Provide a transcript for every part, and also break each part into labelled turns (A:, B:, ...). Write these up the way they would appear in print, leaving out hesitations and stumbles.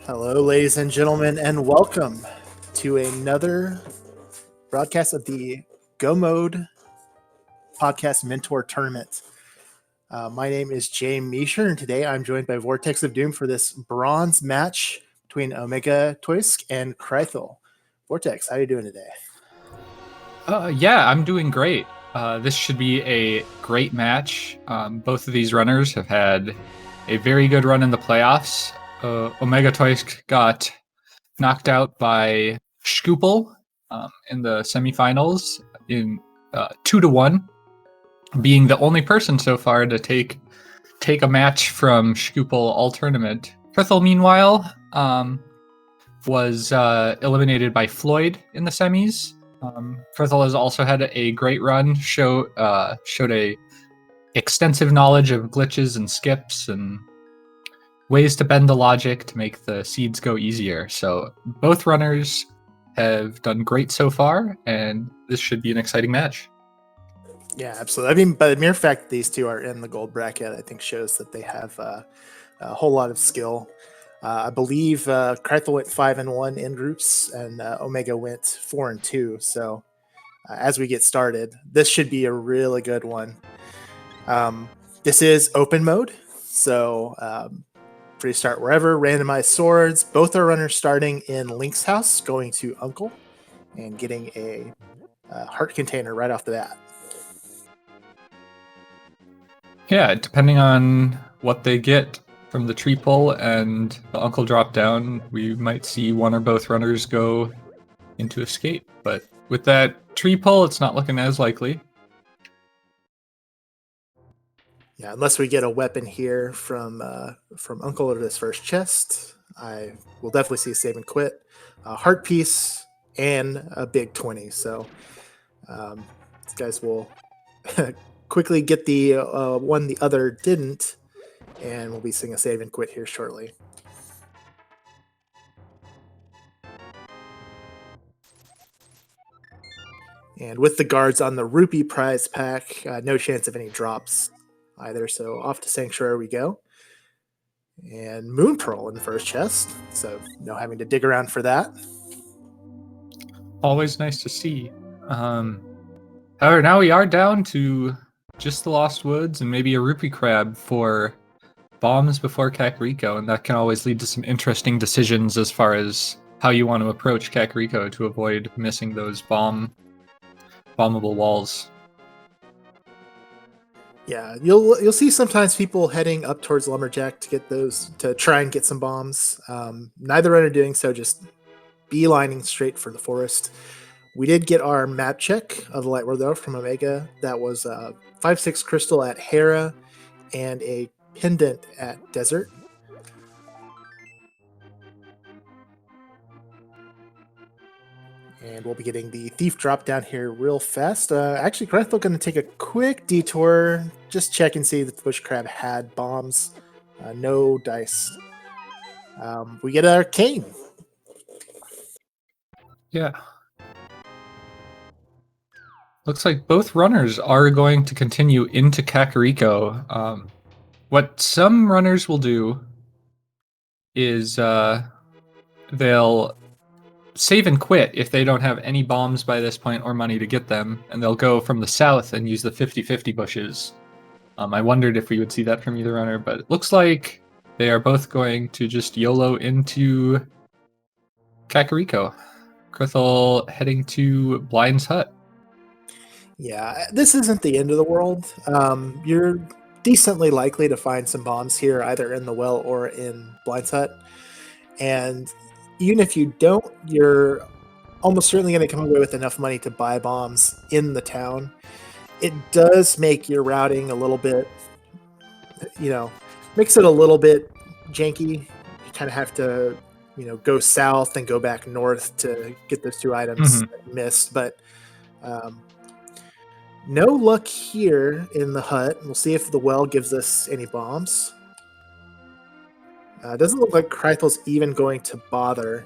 A: Hello, ladies and gentlemen, and welcome to another broadcast of the Go Mode Podcast Mentor Tournament. My name is jmeasher, and today I'm joined by vortexofdoom for this bronze match between OmegAtoisk and Krithel. Vortex, how are you doing today?
B: Yeah, I'm doing great. This should be a great match. Both of these runners have had a very good run in the playoffs. OmegAtoisk got knocked out by Scoopel in the semifinals in 2-1, being the only person so far to take a match from Scoopel all tournament. Krithel, meanwhile, was eliminated by Floyd in the semis. Krithel has also had a great run. Showed a extensive knowledge of glitches and skips and ways to bend the logic to make the seeds go easier. So both runners have done great so far, and this should be an exciting match.
A: Yeah, absolutely. I mean, by the mere fact that these two are in the gold bracket, I think shows that they have a whole lot of skill. I believe Krithel went 5-1 in groups, and Omega went 4-2. So as we get started, this should be a really good one. This is open mode, so free to start wherever. Randomized swords. Both are runners starting in Link's house, going to Uncle, and getting a heart container right off the bat.
B: Yeah, depending on what they get from the tree pull and the Uncle drop down, we might see one or both runners go into escape. But with that tree pull, it's not looking as likely.
A: Yeah, unless we get a weapon here from Uncle or this first chest, I will definitely see a save and quit, a heart piece, and a big 20. So these guys will quickly get the one the other didn't, and we'll be seeing a save and quit here shortly. And with the guards on the rupee prize pack, no chance of any drops either. So off to Sanctuary we go. And Moon Pearl in the first chest. So no having to dig around for that.
B: Always nice to see. However, now we are down to just the Lost Woods and maybe a rupee crab for bombs before Kakariko, and that can always lead to some interesting decisions as far as how you want to approach Kakariko to avoid missing those bombable walls.
A: Yeah, you'll see sometimes people heading up towards Lumberjack to get those, to try and get some bombs. Neither runner doing so, just beelining straight for the forest. We did get our map check of the Light World though from Omega. That was 5-6 crystal at Hera and a pendant at Desert. And we'll be getting the thief drop down here real fast. Actually, Krithel going to take a quick detour, just check and see that the bush crab had bombs. No dice. We get our cane.
B: Yeah. Looks like both runners are going to continue into Kakariko. What some runners will do is they'll save and quit if they don't have any bombs by this point or money to get them, and they'll go from the south and use the 50-50 bushes. I wondered if we would see that from either runner, but it looks like they are both going to just YOLO into Kakariko. Krithel heading to Blind's hut.
A: Yeah, this isn't the end of the world. You're decently likely to find some bombs here, either in the well or in Blind's hut. And even if you don't, you're almost certainly going to come away with enough money to buy bombs in the town. It does make your routing a little bit, makes it a little bit janky. You kind of have to, go south and go back north to get those two items that you missed. But no luck here in the hut. We'll see if the well gives us any bombs. Doesn't look like Krithel's even going to bother.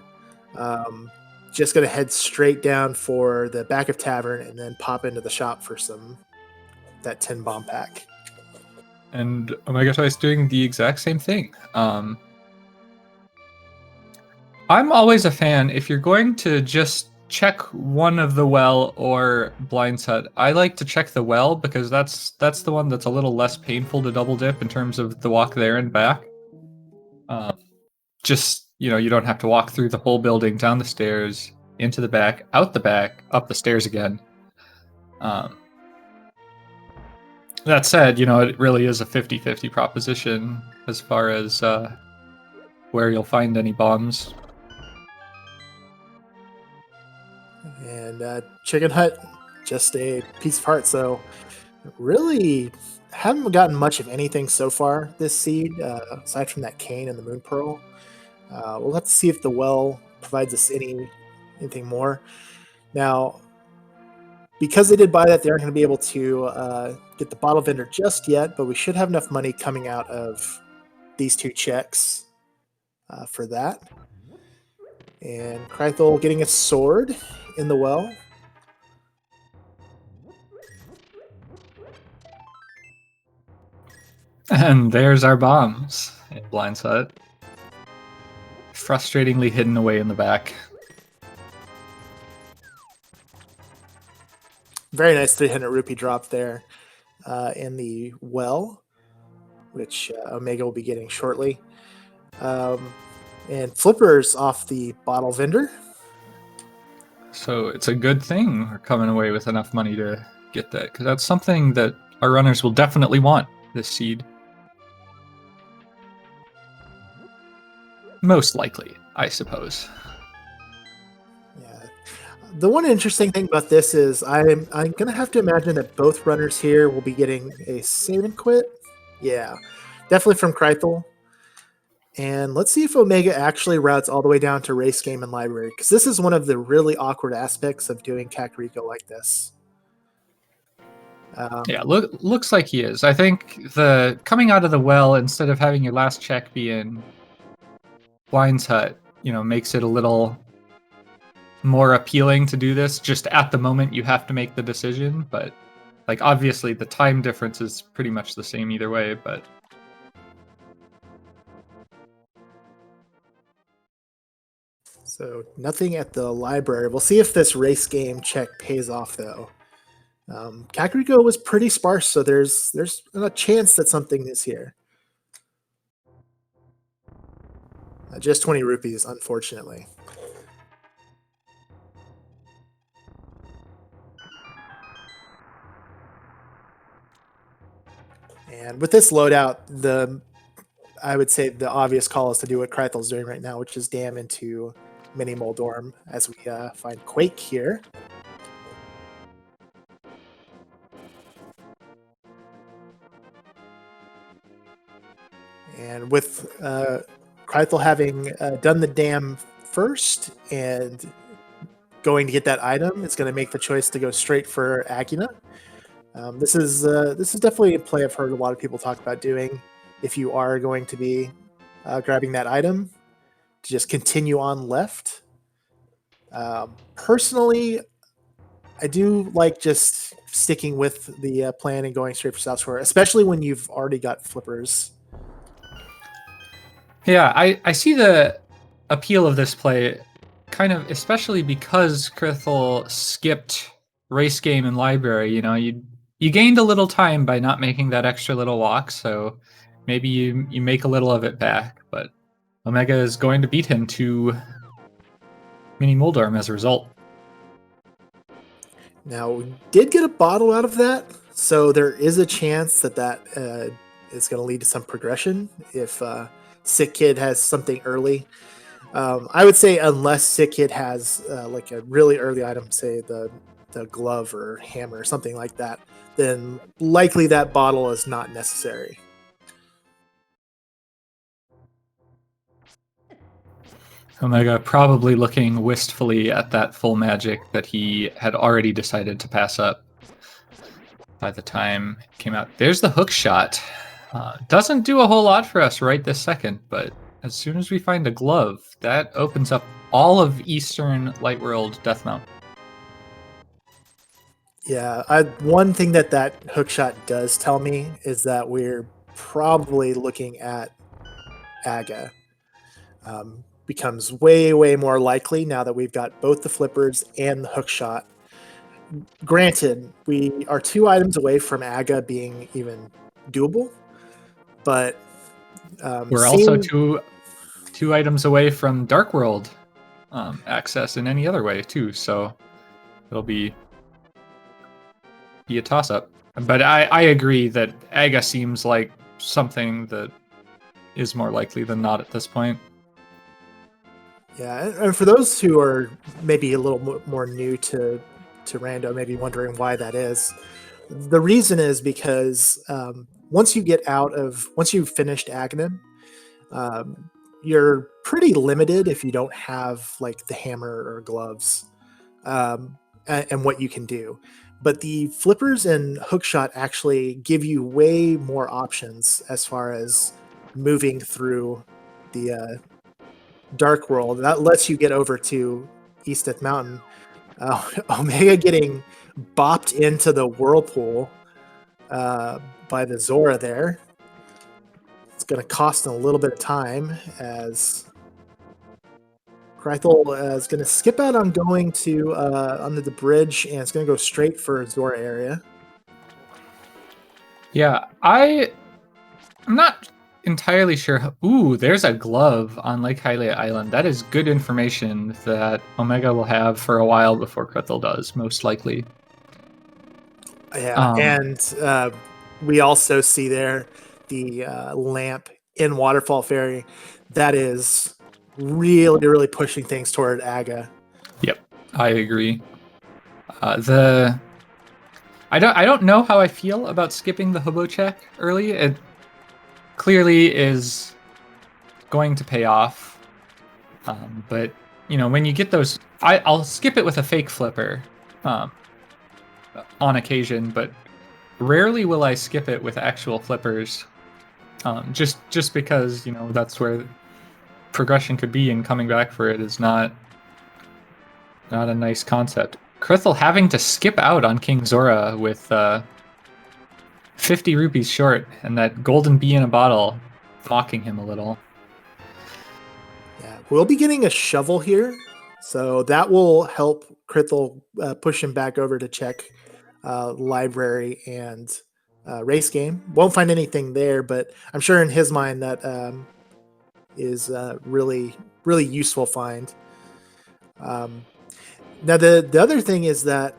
A: Just going to head straight down for the back of tavern and then pop into the shop for that 10 bomb pack.
B: And OmegAtoisk doing the exact same thing. I'm always a fan. If you're going to just check one of the well or Blind's Hut, I like to check the well because that's the one that's a little less painful to double dip in terms of the walk there and back. Just, you don't have to walk through the whole building, down the stairs, into the back, out the back, up the stairs again. That said, it really is a 50-50 proposition as far as where you'll find any bombs.
A: And Chicken Hut, just a piece of heart. So really haven't gotten much of anything so far this seed, aside from that cane and the moon pearl. We'll have to see if the well provides us anything more. Now, because they did buy that, they aren't going to be able to get the bottle vendor just yet, but we should have enough money coming out of these 2 checks for that. And Krithel getting a sword in the well.
B: And there's our bombs in Blind's Hut. Frustratingly hidden away in the back.
A: Very nice 300 rupee drop there in the well, which Omega will be getting shortly. And flippers off the bottle vendor.
B: So it's a good thing we're coming away with enough money to get that, because that's something that our runners will definitely want, this seed. Most likely, I suppose.
A: Yeah. The one interesting thing about this is I'm going to have to imagine that both runners here will be getting a save and quit. Yeah, definitely from Krithel. And let's see if Omega actually routes all the way down to race game and library, because this is one of the really awkward aspects of doing Kakariko like this.
B: Yeah, looks like he is. I think the coming out of the well, instead of having your last check be in Blind's Hut, makes it a little more appealing to do this. Just at the moment, you have to make the decision, but obviously the time difference is pretty much the same either way, but...
A: So nothing at the library. We'll see if this race game check pays off, though. Kakariko was pretty sparse, so there's a chance that something is here. Just 20 rupees, unfortunately. And with this loadout, I would say the obvious call is to do what Krithel's doing right now, which is dam into Mini Moldorm as we find Quake here. And with Krithel having done the dam first and going to get that item, it's going to make the choice to go straight for Aguna. This is definitely a play I've heard a lot of people talk about doing. If you are going to be grabbing that item, to just continue on left. Personally, I do like just sticking with the plan and going straight for South Shore, especially when you've already got flippers.
B: Yeah, I see the appeal of this play, kind of, especially because Krithel skipped race game and library. You gained a little time by not making that extra little walk, so maybe you make a little of it back, but Omega is going to beat him to Mini Moldorm as a result.
A: Now, we did get a bottle out of that, so there is a chance that is going to lead to some progression if Sick Kid has something early. I would say unless Sick Kid has like a really early item, say the glove or hammer or something like that, then likely that bottle is not necessary.
B: Omega probably looking wistfully at that full magic that he had already decided to pass up by the time it came out. There's the hook shot. Doesn't do a whole lot for us right this second, but as soon as we find a glove, that opens up all of Eastern Lightworld Deathmount.
A: Yeah, one thing that hook shot does tell me is that we're probably looking at Aga. becomes way, way more likely now that we've got both the flippers and the hook shot. Granted, we are 2 items away from Aga being even doable, but
B: we're also two items away from Dark World access in any other way too, so it'll be a toss-up. But I agree that Aga seems like something that is more likely than not at this point.
A: Yeah, and for those who are maybe a little more new to Rando, maybe wondering why that is, the reason is because once you've finished Aghanim, you're pretty limited if you don't have like the hammer or gloves and what you can do. But the flippers and hookshot actually give you way more options as far as moving through the Dark World. That lets you get over to East Death Mountain. Omega getting bopped into the whirlpool by the Zora there. It's going to cost him a little bit of time as Krithel is going to skip out on going to under the bridge, and it's going to go straight for Zora area.
B: Yeah, I'm not entirely sure. Ooh, there's a glove on Lake Hylia Island. That is good information that Omega will have for a while before Krithel does, most likely.
A: Yeah, and we also see there the lamp in Waterfall Ferry. That is really, really pushing things toward Aga.
B: Yep, I agree. I don't know how I feel about skipping the hobo check early. It clearly is going to pay off, but when you get those, I'll skip it with a fake flipper on occasion, but rarely will I skip it with actual flippers. Just because that's where progression could be, and coming back for it is not a nice concept. Krithel having to skip out on King Zora with 50 rupees short, and that golden bee in a bottle mocking him a little.
A: Yeah, we'll be getting a shovel here, so that will help Krithel push him back over to check library and race game. Won't find anything there, but I'm sure in his mind that is really, really useful find. Now the other thing is that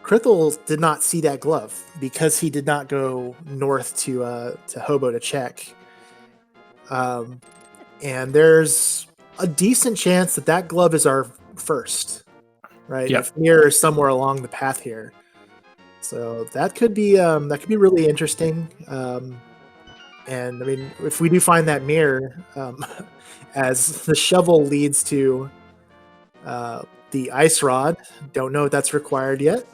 A: Krithel did not see that glove because he did not go north to Hobo to check. And there's a decent chance that glove is our first, right?
B: Yep.
A: If mirror is somewhere along the path here. So that could be really interesting. And I mean, if we do find that mirror, as the shovel leads to the ice rod, don't know if that's required yet.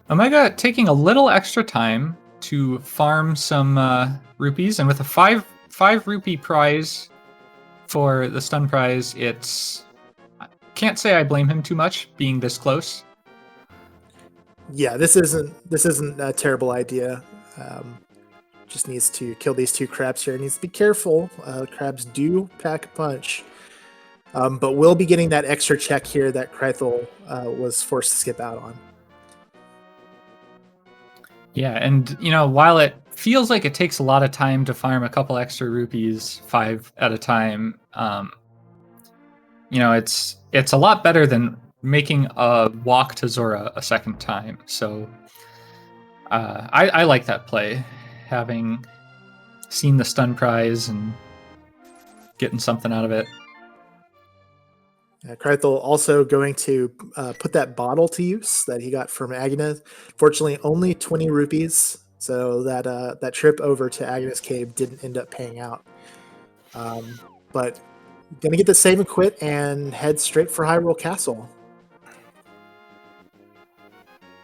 B: Omega taking a little extra time to farm some rupees, and with a five rupee prize for the stun prize, I can't say I blame him too much being this close.
A: Yeah, this isn't a terrible idea. Just needs to kill these 2 crabs here. Needs to be careful. Crabs do pack a punch. But we'll be getting that extra check here that Krithel was forced to skip out on. Yeah,
B: and while it feels like it takes a lot of time to farm a couple extra rupees 5 at a time, it's a lot better than making a walk to Zora a second time. So I like that play, having seen the stun prize and getting something out of it.
A: Krithel also going to put that bottle to use that he got from Agnes. Fortunately, only 20 rupees, so that trip over to Agnes Cave didn't end up paying out. But gonna get the save and quit and head straight for Hyrule Castle.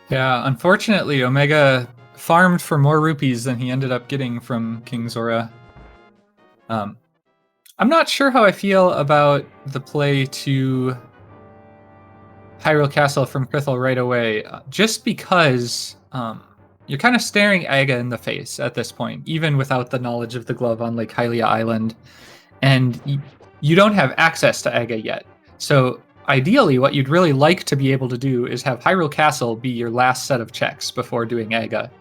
B: Yeah, unfortunately, Omega farmed for more rupees than he ended up getting from King Zora. I'm not sure how I feel about the play to Hyrule Castle from Krithel right away, just because you're kind of staring Aga in the face at this point, even without the knowledge of the glove on Lake Hylia Island. and you don't have access to Aga yet. So ideally, what you'd really like to be able to do is have Hyrule Castle be your last set of checks before doing Aga.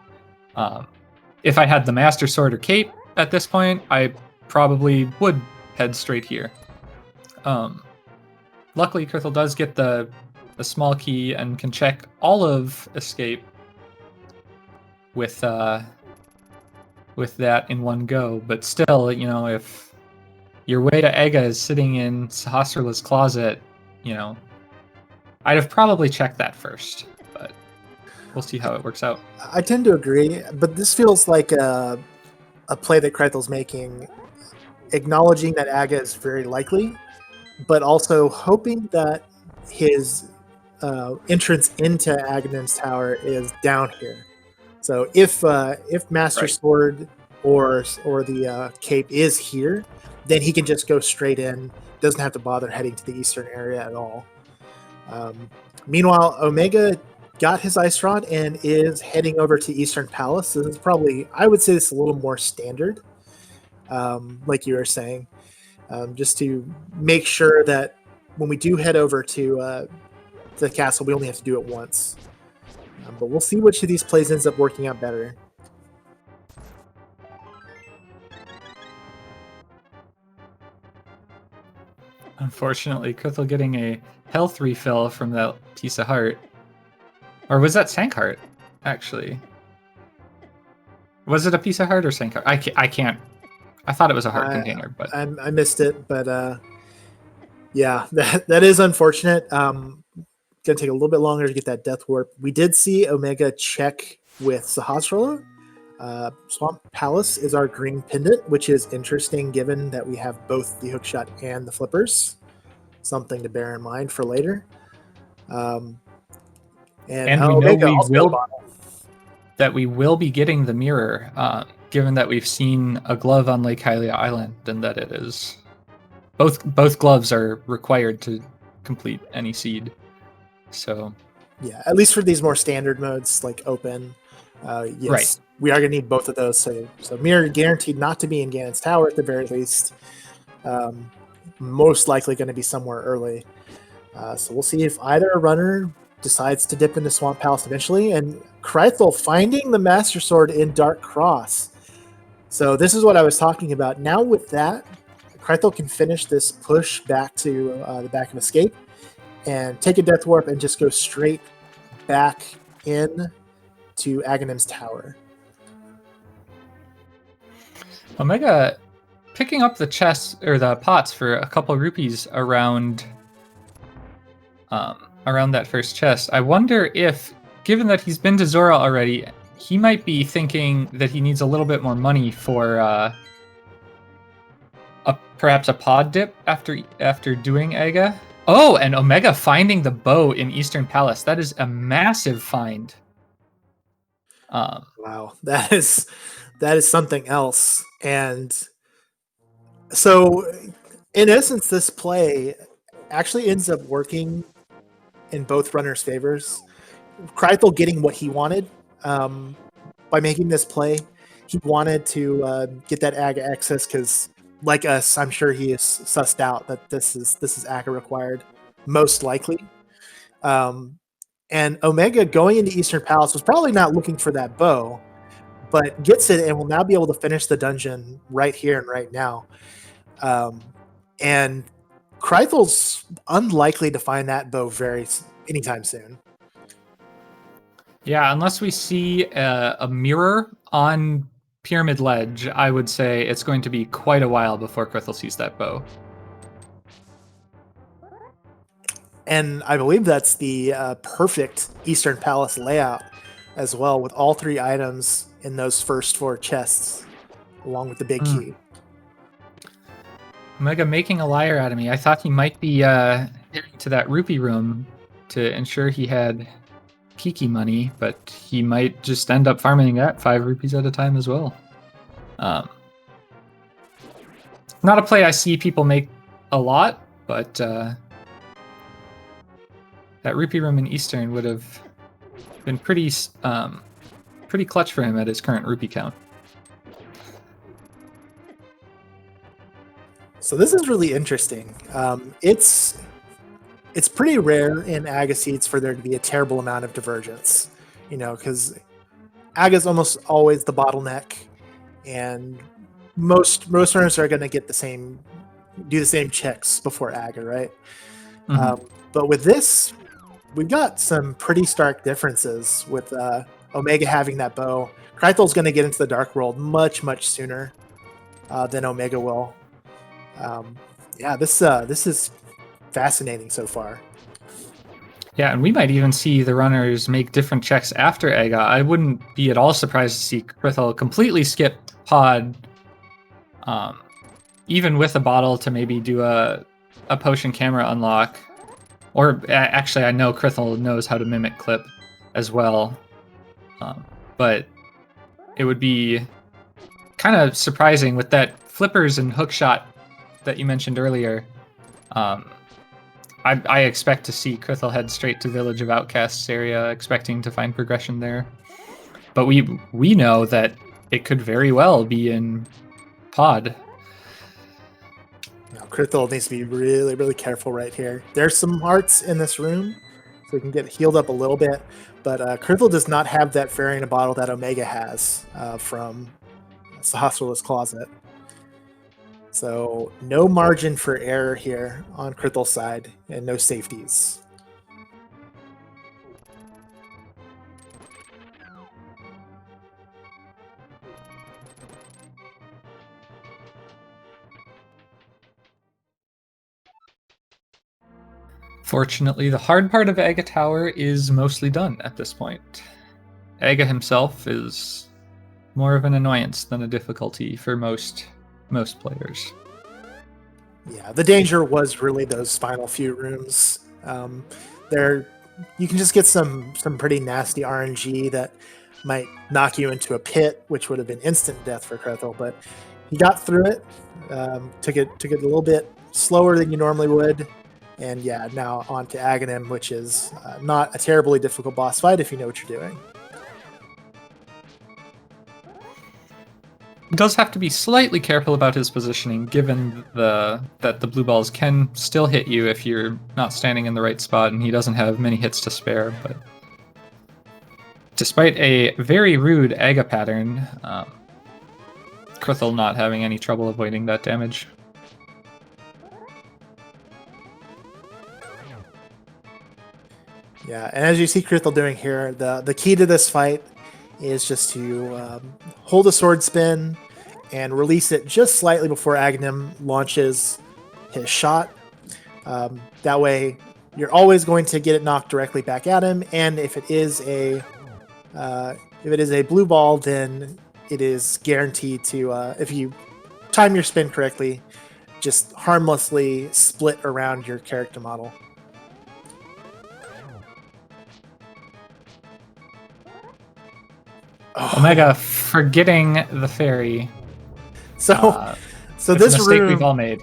B: If I had the Master Sword or Cape at this point, I probably would head straight here. Luckily, Krithel does get the small key and can check all of Escape with that in one go. But still, you know, if your way to Aga is sitting in Sahasrarla's closet, you know, I'd have probably checked that first. But we'll see how it works out.
A: I tend to agree, but this feels like a play that Krethel's making, acknowledging that Aga is very likely, but also hoping that his entrance into Aghanim's tower is down here. So if Master
B: Right.
A: Sword or the Cape is here, then he can just go straight in. Doesn't have to bother heading to the eastern area at all. Meanwhile, Omega got his Ice Rod and is heading over to Eastern Palace. This is probably, I would say, this is a little more standard, like you were saying, just to make sure that when we do head over to the castle, we only have to do it once. But we'll see which of these plays ends up working out better.
B: Unfortunately, Krithel getting a health refill from that piece of heart. Or was that Sank Heart, actually? Was it a piece of heart or Sank Heart? I can't. I thought it was a heart container, but
A: I missed it. But yeah, that is unfortunate. Gonna take a little bit longer to get that death warp. We did see Omega check with Sahasrarla. Swamp Palace is our green pendant, which is interesting given that we have both the hookshot and the flippers. Something to bear in mind for later. And
B: we know we will be getting the mirror, given that we've seen a glove on Lake Hylia Island, and that it is both gloves are required to complete any seed. So
A: yeah, at least for these more standard modes like open, yes,
B: right.
A: We are going to need both of those. So mirror guaranteed not to be in Ganon's tower at the very least. Most likely going to be somewhere early. So we'll see if either runner decides to dip into Swamp Palace eventually. And Krithel finding the Master Sword in Dark Cross. So this is what I was talking about. Now with that, Krithel can finish this push back to the back of Escape and take a Death Warp and just go straight back in to Aghanim's tower.
B: Omega picking up the chests or the pots for a couple rupees around that first chest. I wonder if, given that he's been to Zora already, he might be thinking that he needs a little bit more money for perhaps a pod dip after doing Aga. Oh, and Omega finding the bow in Eastern Palace. That is a massive find.
A: Wow, that is something else. And so, in essence, this play actually ends up working in both runners' favors. Krithel getting what he wanted by making this play. He wanted to get that Aga access because, like us, I'm sure he is sussed out that this is Aga required, most likely. And Omega going into Eastern Palace was probably not looking for that bow, but gets it and will now be able to finish the dungeon right here and right now. And Krithel's unlikely to find that bow anytime soon.
B: Yeah, unless we see a mirror on Pyramid Ledge, I would say it's going to be quite a while before Krithel sees that bow.
A: And I believe that's the perfect Eastern Palace layout as well, with all three items in those first four chests, along with the big key.
B: Omega making a liar out of me. I thought he might be heading to that rupee room to ensure he had Kiki money, but he might just end up farming that 5 rupees at a time as well. Not a play I see people make a lot, but that rupee room in Eastern would have been pretty clutch for him at his current rupee count.
A: So this is really interesting. It's pretty rare in Aga seeds for there to be a terrible amount of divergence, because Aga's almost always the bottleneck, and most runners are going to do the same checks before Aga, right?
B: Mhm.
A: But with this, we've got some pretty stark differences with Omega having that bow. Krithell's going to get into the Dark World much, much sooner than Omega will. This is fascinating so far.
B: Yeah, and we might even see the runners make different checks after Aga. I wouldn't be at all surprised to see Krithel completely skip Pod, even with a bottle to maybe do a potion camera unlock. Or actually, I know Krithel knows how to mimic clip as well. But it would be kind of surprising with that flippers and hook shot that you mentioned earlier. I expect to see Krithel head straight to Village of Outcasts area, expecting to find progression there. But we know that it could very well be in Pod.
A: Now, Krithel needs to be really, really careful right here. There's some hearts in this room, so we can get healed up a little bit. But Krithel does not have that fairy in a bottle that Omega has from Sahasrah's Closet. So no margin for error here on Krithel's side, and no safeties.
B: Fortunately, the hard part of Aga Tower is mostly done at this point. Aga himself is more of an annoyance than a difficulty for most players.
A: Yeah, the danger was really those final few rooms. There, you can just get some pretty nasty RNG that might knock you into a pit, which would have been instant death for Krithel. But he got through it. Took it a little bit slower than you normally would, and yeah, now on to Aghanim, which is not a terribly difficult boss fight if you know what you're doing.
B: Does have to be slightly careful about his positioning, given that the blue balls can still hit you if you're not standing in the right spot, and he doesn't have many hits to spare. But despite a very rude Aga pattern, Krithel not having any trouble avoiding that damage.
A: Yeah, and as you see Krithel doing here, the key to this fight is just to hold a sword spin and release it just slightly before Aghanim launches his shot. That way, you're always going to get it knocked directly back at him. And if it is a blue ball, then it is guaranteed to, if you time your spin correctly, just harmlessly split around your character model.
B: Omega forgetting the fairy.
A: So
B: it's
A: this
B: a mistake
A: room,
B: we've all made.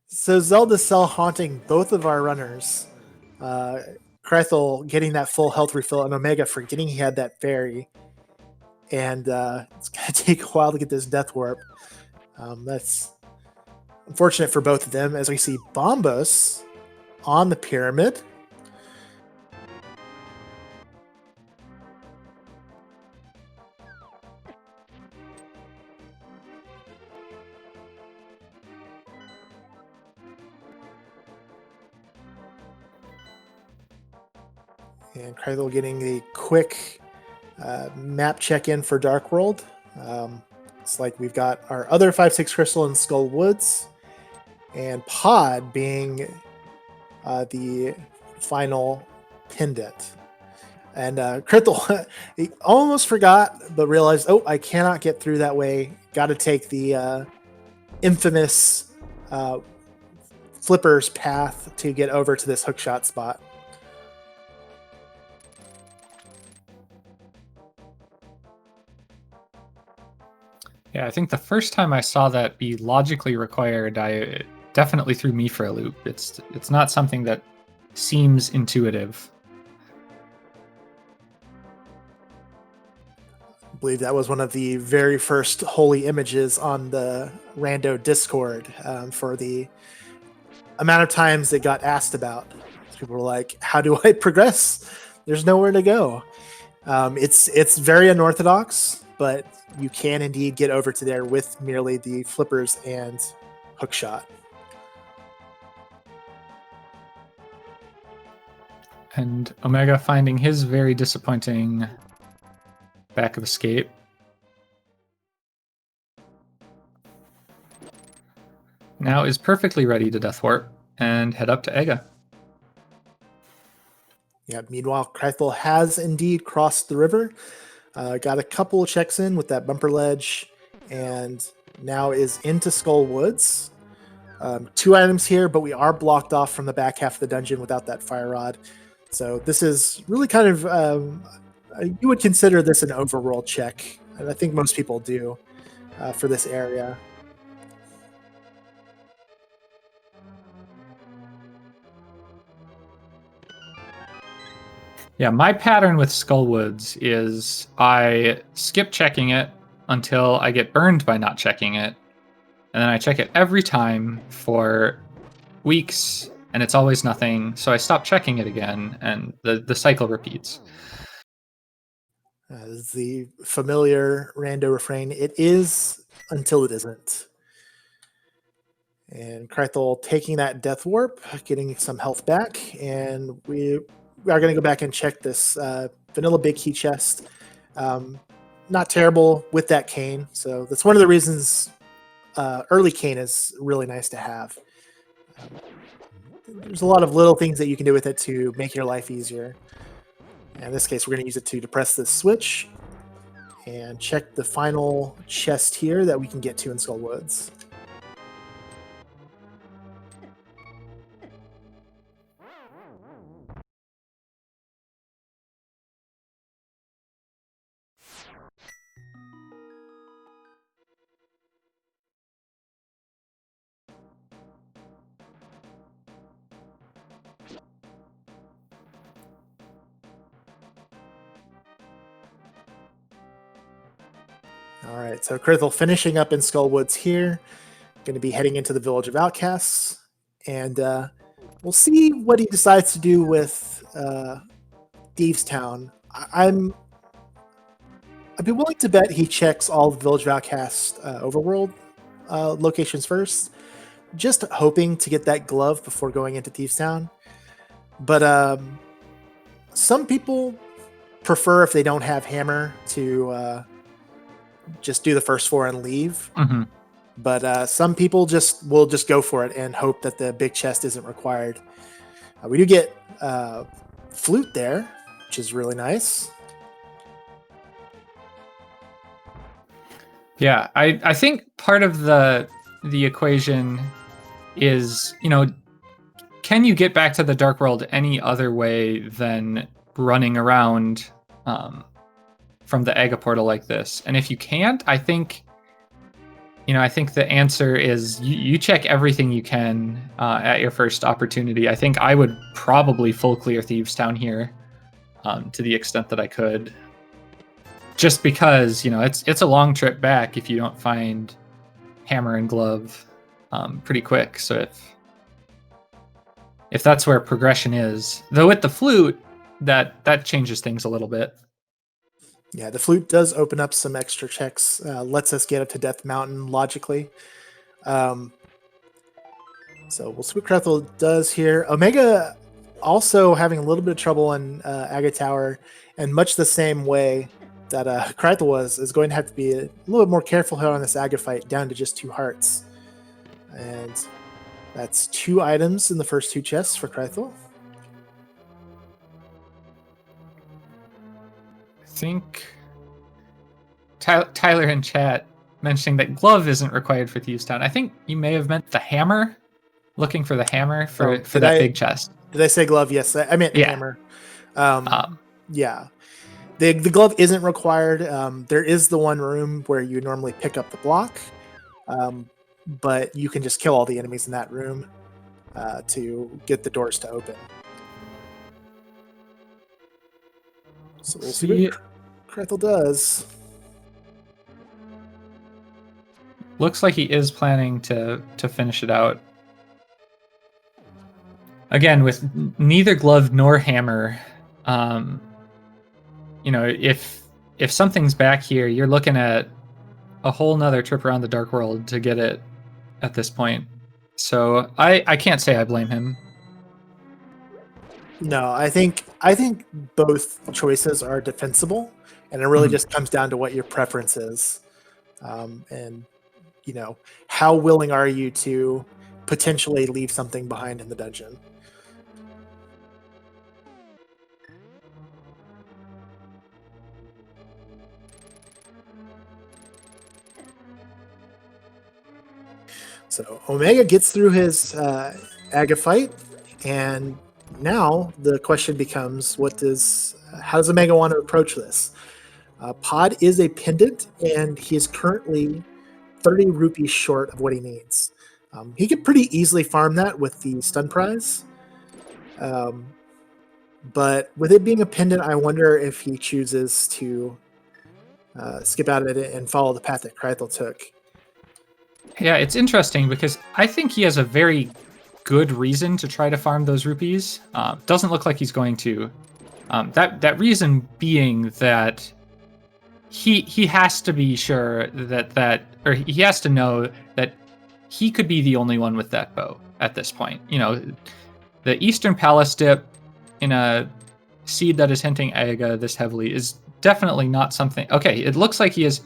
A: So Zelda Cell haunting both of our runners. Krithel getting that full health refill, and Omega forgetting he had that fairy. And it's going to take a while to get this death warp. That's unfortunate for both of them, as we see Bombos on the pyramid. And Krithel getting the quick map check-in for Dark World. It's like we've got our other 5/6 crystal in Skull Woods, and Pod being the final pendant. And Krithel, he almost forgot, but realized, oh, I cannot get through that way. Got to take the infamous Flipper's path to get over to this hookshot spot.
B: Yeah, I think the first time I saw that be logically required, it definitely threw me for a loop. It's not something that seems intuitive.
A: I believe that was one of the very first holy images on the Rando Discord for the amount of times it got asked about. People were like, "How do I progress? There's nowhere to go." It's very unorthodox, but you can indeed get over to there with merely the flippers and hook shot.
B: And Omega finding his very disappointing back of escape. Now is perfectly ready to death warp and head up to Ega.
A: Yeah. Meanwhile, Krithel has indeed crossed the river. Got a couple of checks in with that bumper ledge, and now is into Skull Woods. 2 items here, but we are blocked off from the back half of the dungeon without that fire rod. So this is really kind of you would consider this an overworld check, and I think most people do for this area.
B: Yeah, my pattern with Skullwoods is I skip checking it until I get burned by not checking it, and then I check it every time for weeks, and it's always nothing, so I stop checking it again, and the cycle repeats.
A: This is the familiar Rando refrain. It is until it isn't. And Krithel taking that death warp, getting some health back, and we are going to go back and check this vanilla big key chest. Not terrible with that cane, so that's one of the reasons early cane is really nice to have. There's a lot of little things that you can do with it to make your life easier. And in this case, we're going to use it to depress this switch and check the final chest here that we can get to in Skull Woods. All right, so Krithel finishing up in Skull Woods here. Going to be heading into the Village of Outcasts, and we'll see what he decides to do with Thieves Town. I'd be willing to bet he checks all the Village of Outcasts overworld locations first, just hoping to get that glove before going into Thieves Town. But some people prefer, if they don't have hammer, to just do the first 4 and leave.
B: Mm-hmm.
A: But some people will just go for it and hope that the big chest isn't required. We do get flute there, which is really nice.
B: Yeah, I think part of the equation is, can you get back to the Dark World any other way than running around from the Ega portal like this? And if you can't, I think the answer is you check everything you can at your first opportunity. I think I would probably full clear Thieves Town here to the extent that I could. Just because, it's a long trip back if you don't find hammer and glove pretty quick. So if that's where progression is, though with the flute, that changes things a little bit.
A: Yeah, the flute does open up some extra checks, lets us get up to Death Mountain logically. So we'll see what Krithel does here. Omega also having a little bit of trouble in Aga Tower, and much the same way that Krithel is going to have to be a little bit more careful here on this Aga fight, down to just 2 hearts. And that's 2 items in the first 2 chests for Krithel.
B: I think Tyler in chat mentioning that glove isn't required for Thieves Town. I think you may have meant the hammer, looking for the hammer for that big chest.
A: Did I say glove? Yes, I meant hammer. Yeah. The glove isn't required. There is the one room where you normally pick up the block, but you can just kill all the enemies in that room to get the doors to open. So we'll see what Krithel does.
B: looks like he is planning to finish it out. Again, with neither glove nor hammer, if something's back here, you're looking at a whole nother trip around the Dark World to get it at this point. So I can't say I blame him.
A: No, I think both choices are defensible, and it really just comes down to what your preference is, and how willing are you to potentially leave something behind in the dungeon. So Omega gets through his Aga fight, and now the question becomes, how does Omega want to approach this? Pod is a pendant, and he is currently 30 rupees short of what he needs. He could pretty easily farm that with the stun prize. But with it being a pendant, I wonder if he chooses to skip out of it and follow the path that Krithel took.
B: Yeah, it's interesting because I think he has a very good reason to try to farm those rupees. Doesn't look like he's going to. That reason being that he has to be sure or he has to know that he could be the only one with that bow at this point. The Eastern Palace dip in a seed that is hinting Aga this heavily is definitely not something. Okay, it looks like he is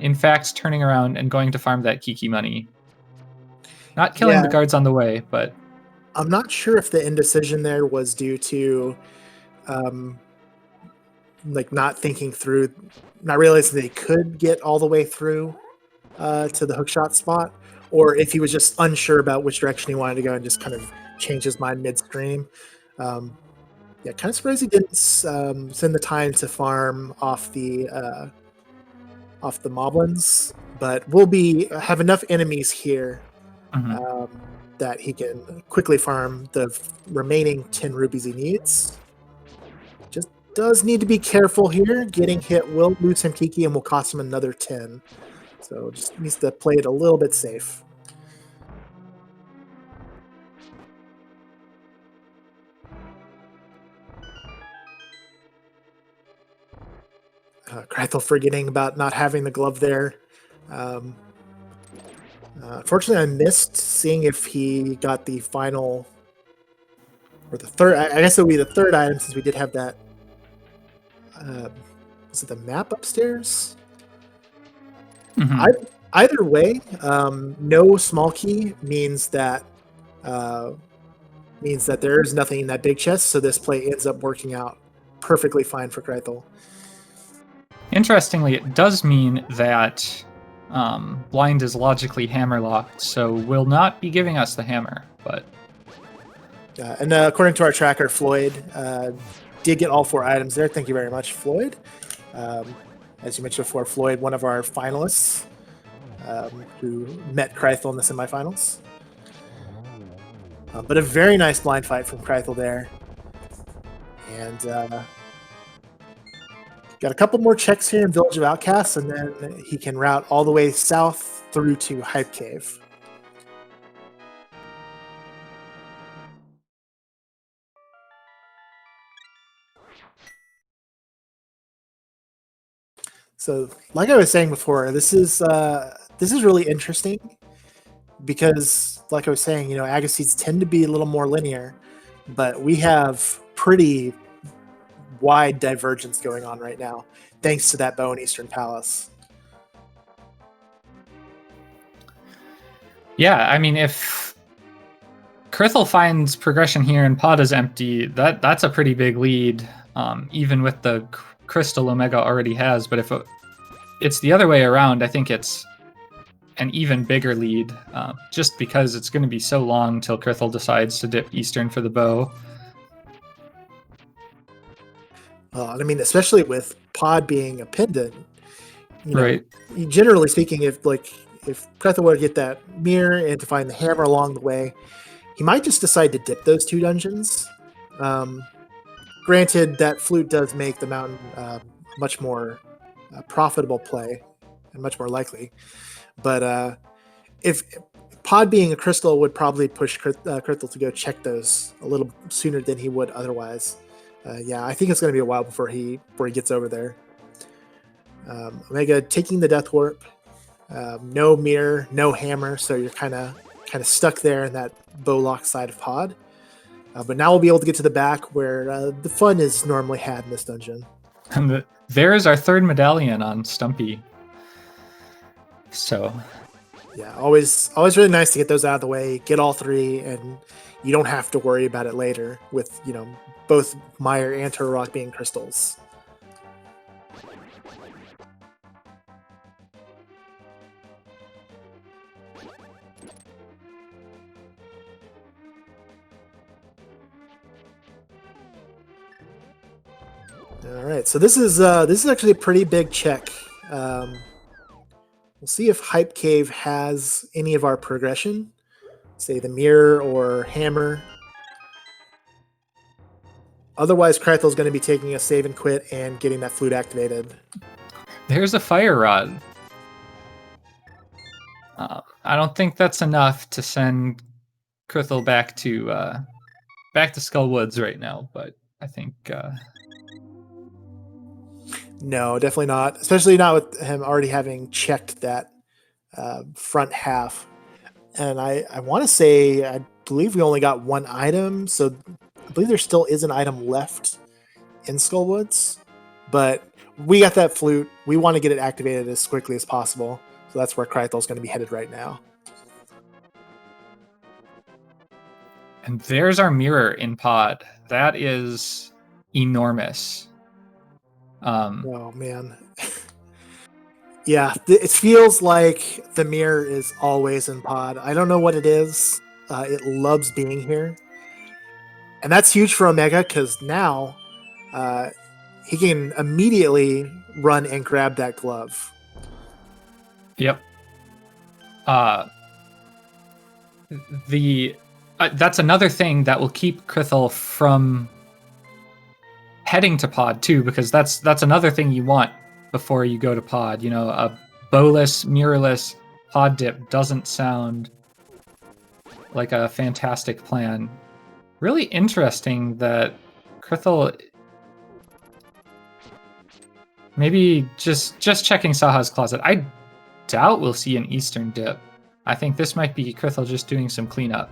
B: in fact turning around and going to farm that Kiki money. Not killing the guards on the way, but
A: I'm not sure if the indecision there was due to not thinking through, not realizing they could get all the way through to the hookshot spot, or if he was just unsure about which direction he wanted to go and just kind of changed his mind midstream. Kind of surprised he didn't spend the time to farm off the moblins, but we'll have enough enemies here that he can quickly farm the remaining 10 rupees he needs. Just does need to be careful here. Getting hit will lose him Kiki and will cost him another 10. So just needs to play it a little bit safe. Krithel forgetting about not having the glove there. Unfortunately, I missed seeing if he got the final or the third. I guess it would be the third item since we did have that. Is it the map upstairs? Either way, no small key means that there is nothing in that big chest. So this play ends up working out perfectly fine for Krithel.
B: Interestingly, it does mean that blind is logically hammer locked, so will not be giving us the hammer. But
A: and according to our tracker, Floyd did get all 4 items there. Thank you very much, Floyd. As you mentioned before, Floyd, one of our finalists who met Krithel in the semifinals. But a very nice blind fight from Krithel there. And got a couple more checks here in Village of Outcasts, and then he can route all the way south through to Hype Cave. So, like I was saying before, this is really interesting because, like I was saying, Agassiz tend to be a little more linear, but we have pretty wide divergence going on right now, thanks to that bow in Eastern Palace.
B: Yeah, I mean, if Krithel finds progression here and Pod is empty, that's a pretty big lead, even with the crystal Omega already has. But if it's the other way around, I think it's an even bigger lead, just because it's going to be so long till Krithel decides to dip Eastern for the bow.
A: I mean, especially with Pod being a pendant,
B: right?
A: Generally speaking, if Krithel were to get that mirror and to find the hammer along the way, he might just decide to dip those 2 dungeons. Granted, that flute does make the mountain much more profitable play and much more likely. But if Pod being a crystal would probably push Krithel to go check those a little sooner than he would otherwise. Yeah, I think it's going to be a while before he gets over there. Omega taking the Death Warp. No mirror, no hammer, so you're kind of stuck there in that bowlock side of Pod. But now we'll be able to get to the back where the fun is normally had in this dungeon.
B: And there is our third medallion on Stumpy. So
A: yeah, always really nice to get those out of the way, get all three, and you don't have to worry about it later with, both Meyer and Turtle being crystals. All right, so this is actually a pretty big check. We'll see if Hype Cave has any of our progression, say the mirror or hammer. Otherwise, Krithel's going to be taking a save and quit and getting that flute activated.
B: There's a fire rod. I don't think that's enough to send Krithel back to Skull Woods right now, but I think
A: no, definitely not. Especially not with him already having checked that front half. And I want to say, I believe we only got one item, so I believe there still is an item left in Skullwoods. But we got that flute. We want to get it activated as quickly as possible. So that's where Krithel is going to be headed right now.
B: And there's our mirror in Pod. That is enormous.
A: Oh, man. Yeah, it feels like the mirror is always in Pod. I don't know what it is. It loves being here. And that's huge for Omega because now he can immediately run and grab that glove.
B: Yep. That's another thing that will keep Krithel from heading to Pod too, because that's another thing you want before you go to Pod. A bowless, mirrorless Pod dip doesn't sound like a fantastic plan. Really interesting that Krithel maybe just checking Saha's closet. I doubt we'll see an Eastern dip. I think this might be Krithel just doing some cleanup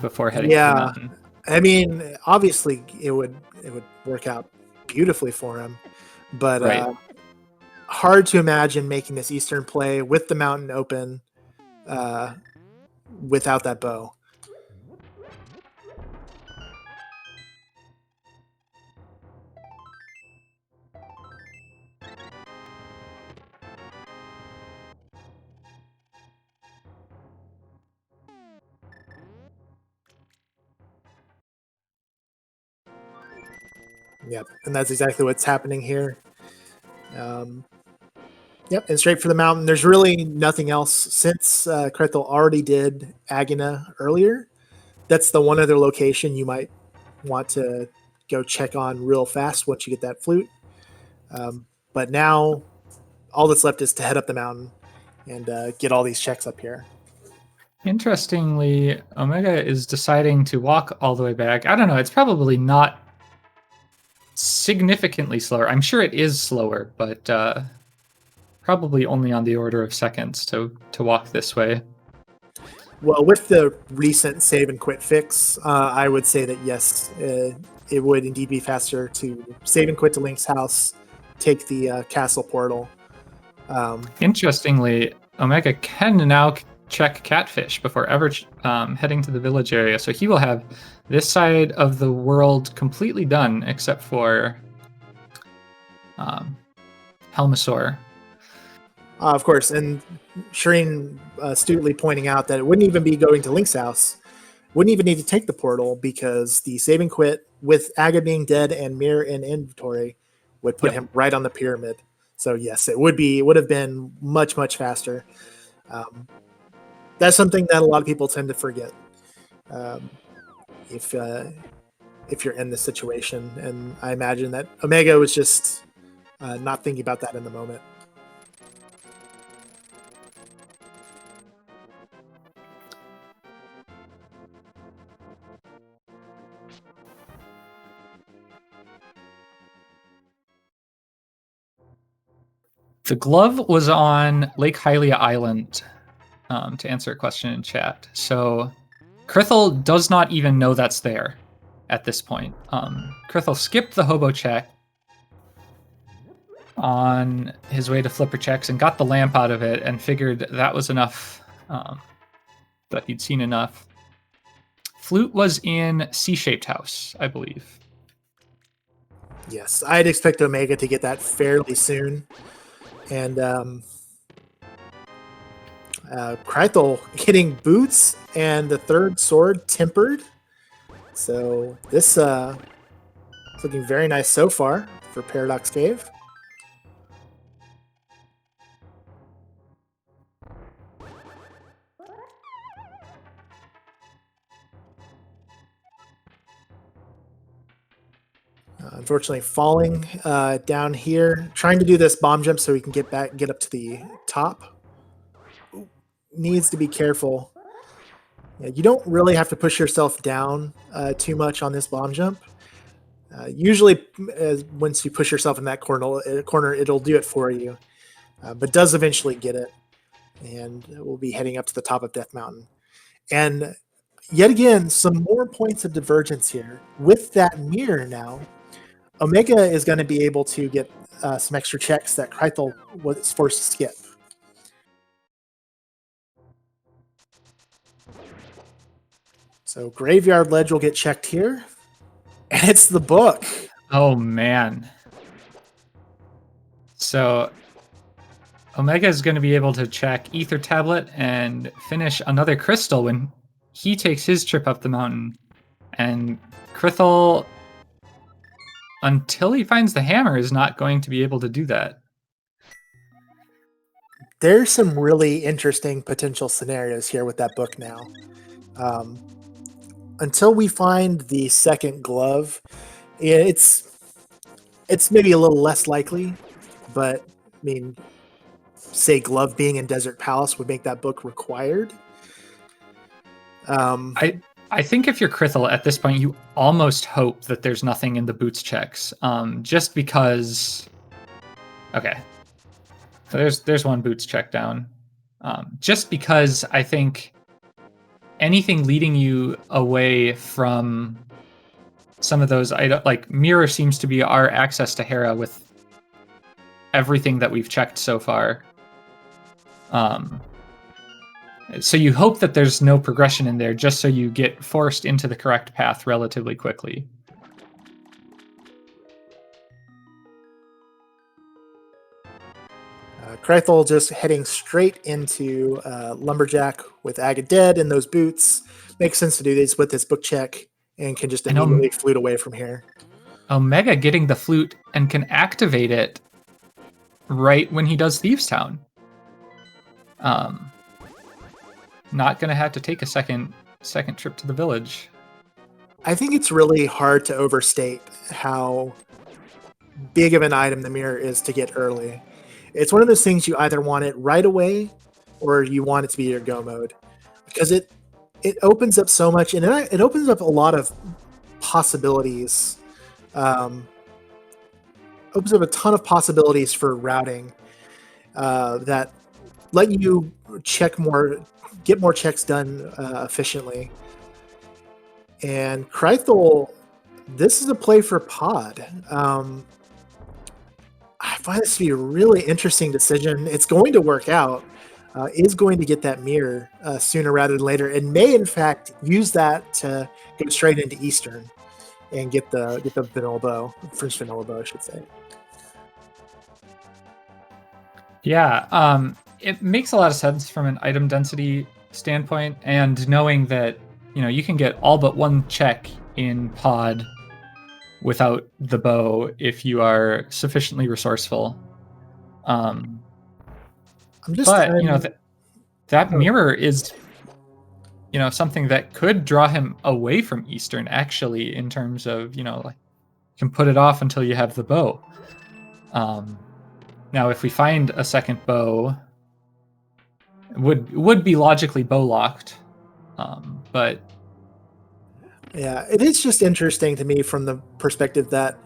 B: before heading to the mountain.
A: I mean, obviously it would work out beautifully for him, but
B: right.
A: Hard to imagine making this Eastern play with the mountain open without that bow. Yep, and that's exactly what's happening here. Yep, and straight for the mountain. There's really nothing else since Krithel already did Agina earlier. That's the one other location you might want to go check on real fast once you get that flute. But now all that's left is to head up the mountain and get all these checks up here.
B: Interestingly, Omega is deciding to walk all the way back. I don't know, it's probably not significantly slower. I'm sure it is slower, but probably only on the order of seconds to walk this way.
A: Well, with the recent save and quit fix, I would say that yes, it would indeed be faster to save and quit to Link's house, take the castle portal.
B: Interestingly, Omega can now check Catfish before ever heading to the village area, so he will have this side of the world completely done, except for Helmasaur.
A: Of course, and Shireen astutely pointing out that it wouldn't even be going to Link's house. Wouldn't even need to take the portal because the save and quit with Aga being dead and Mirror in inventory would put him right on the pyramid. So yes, it would have been much, much faster. That's something that a lot of people tend to forget if you're in this situation. And I imagine that Omega was just not thinking about that in the moment.
B: The glove was on Lake Hylia Island, to answer a question in chat. So Krithel does not even know that's there at this point. Krithel skipped the hobo check on his way to flipper checks and got the lamp out of it and figured that was enough, that he'd seen enough. Flute was in C-shaped house, I believe.
A: Yes, I'd expect Omega to get that fairly soon. And Krithel getting boots and the third sword tempered. So this is looking very nice so far for Paradox Cave. Unfortunately, falling down here, trying to do this bomb jump so we can get up to the top. Needs to be careful. Yeah, you don't really have to push yourself down too much on this bomb jump. Usually, once you push yourself in that corner, it'll do it for you, but does eventually get it. And we'll be heading up to the top of Death Mountain. And yet again, some more points of divergence here. With that mirror now, Omega is going to be able to get some extra checks that Krithel was forced to skip. So Graveyard Ledge will get checked here. And it's the book.
B: Oh, man. So Omega is going to be able to check Ether Tablet and finish another crystal when he takes his trip up the mountain. And Krithel, until he finds the hammer, is not going to be able to do that.
A: There's some really interesting potential scenarios here with that book now. Until we find the second glove, it's maybe a little less likely, but I mean, say glove being in Desert Palace would make that book required.
B: I think if you're Krithel at this point, you almost hope that there's nothing in the boots checks, just because. Okay, so there's one boots check down, just because I think anything leading you away from some of those items, like mirror seems to be our access to Hera with everything that we've checked so far. So you hope that there's no progression in there, just so you get forced into the correct path relatively quickly.
A: Krithel just heading straight into Lumberjack with Aga dead in those boots. Makes sense to do this with this book check and can just immediately flute away from here.
B: Omega getting the flute and can activate it right when he does Thieves Town. Not gonna have to take a second trip to the village.
A: I think it's really hard to overstate how big of an item the mirror is to get early. It's one of those things you either want it right away or you want it to be your go mode, because it opens up so much, and it opens up a lot of possibilities. Opens up a ton of possibilities for routing that let you get more checks done efficiently. And Krithel, this is a play for pod. I find this to be a really interesting decision. It's going to work out. Is going to get that mirror sooner rather than later, and may in fact use that to go straight into Eastern and get the vanilla bow, French vanilla bow, I should say.
B: Yeah, it makes a lot of sense from an item density standpoint, and knowing that you can get all but one check in pod without the bow if you are sufficiently resourceful. That mirror is something that could draw him away from Eastern, actually, in terms of can put it off until you have the bow. Now if we find a second bow, would be logically bow locked, but
A: yeah, it is just interesting to me from the perspective that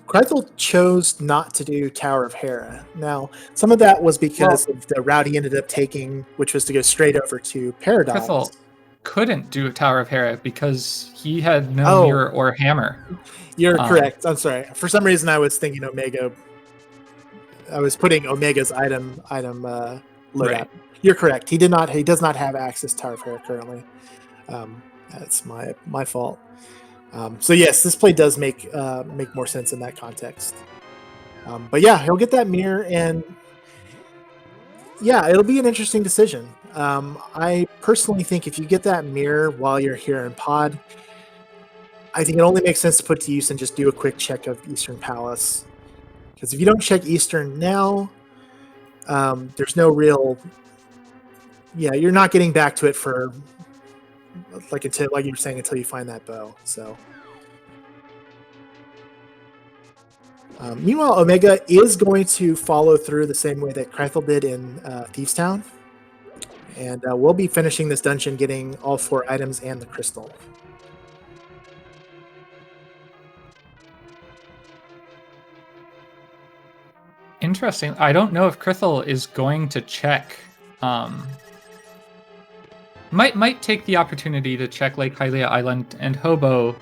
A: Krithel chose not to do Tower of Hera. Now, some of that was because of the route he ended up taking, which was to go straight over to Paradox.
B: Krithel couldn't do Tower of Hera because he had no mirror or hammer.
A: You're correct. I'm sorry. For some reason, I was thinking Omega. I was putting Omega's item loadout.
B: Right.
A: You're correct. He does not have access to Tower of Hera currently. That's my fault. So yes, this play does make more sense in that context. But yeah, he'll get that mirror, and yeah, it'll be an interesting decision. I personally think if you get that mirror while you're here in pod, I think it only makes sense to put to use and just do a quick check of Eastern Palace. Because if you don't check Eastern now, there's no real. Yeah, you're not getting back to it for until you were saying until you find that bow. So. Meanwhile, Omega is going to follow through the same way that Krithel did in Thieves Town. And we'll be finishing this dungeon getting all 4 items and the crystal.
B: Interesting. I don't know if Krithel is going to check. Might take the opportunity to check Lake Hylia Island and Hobo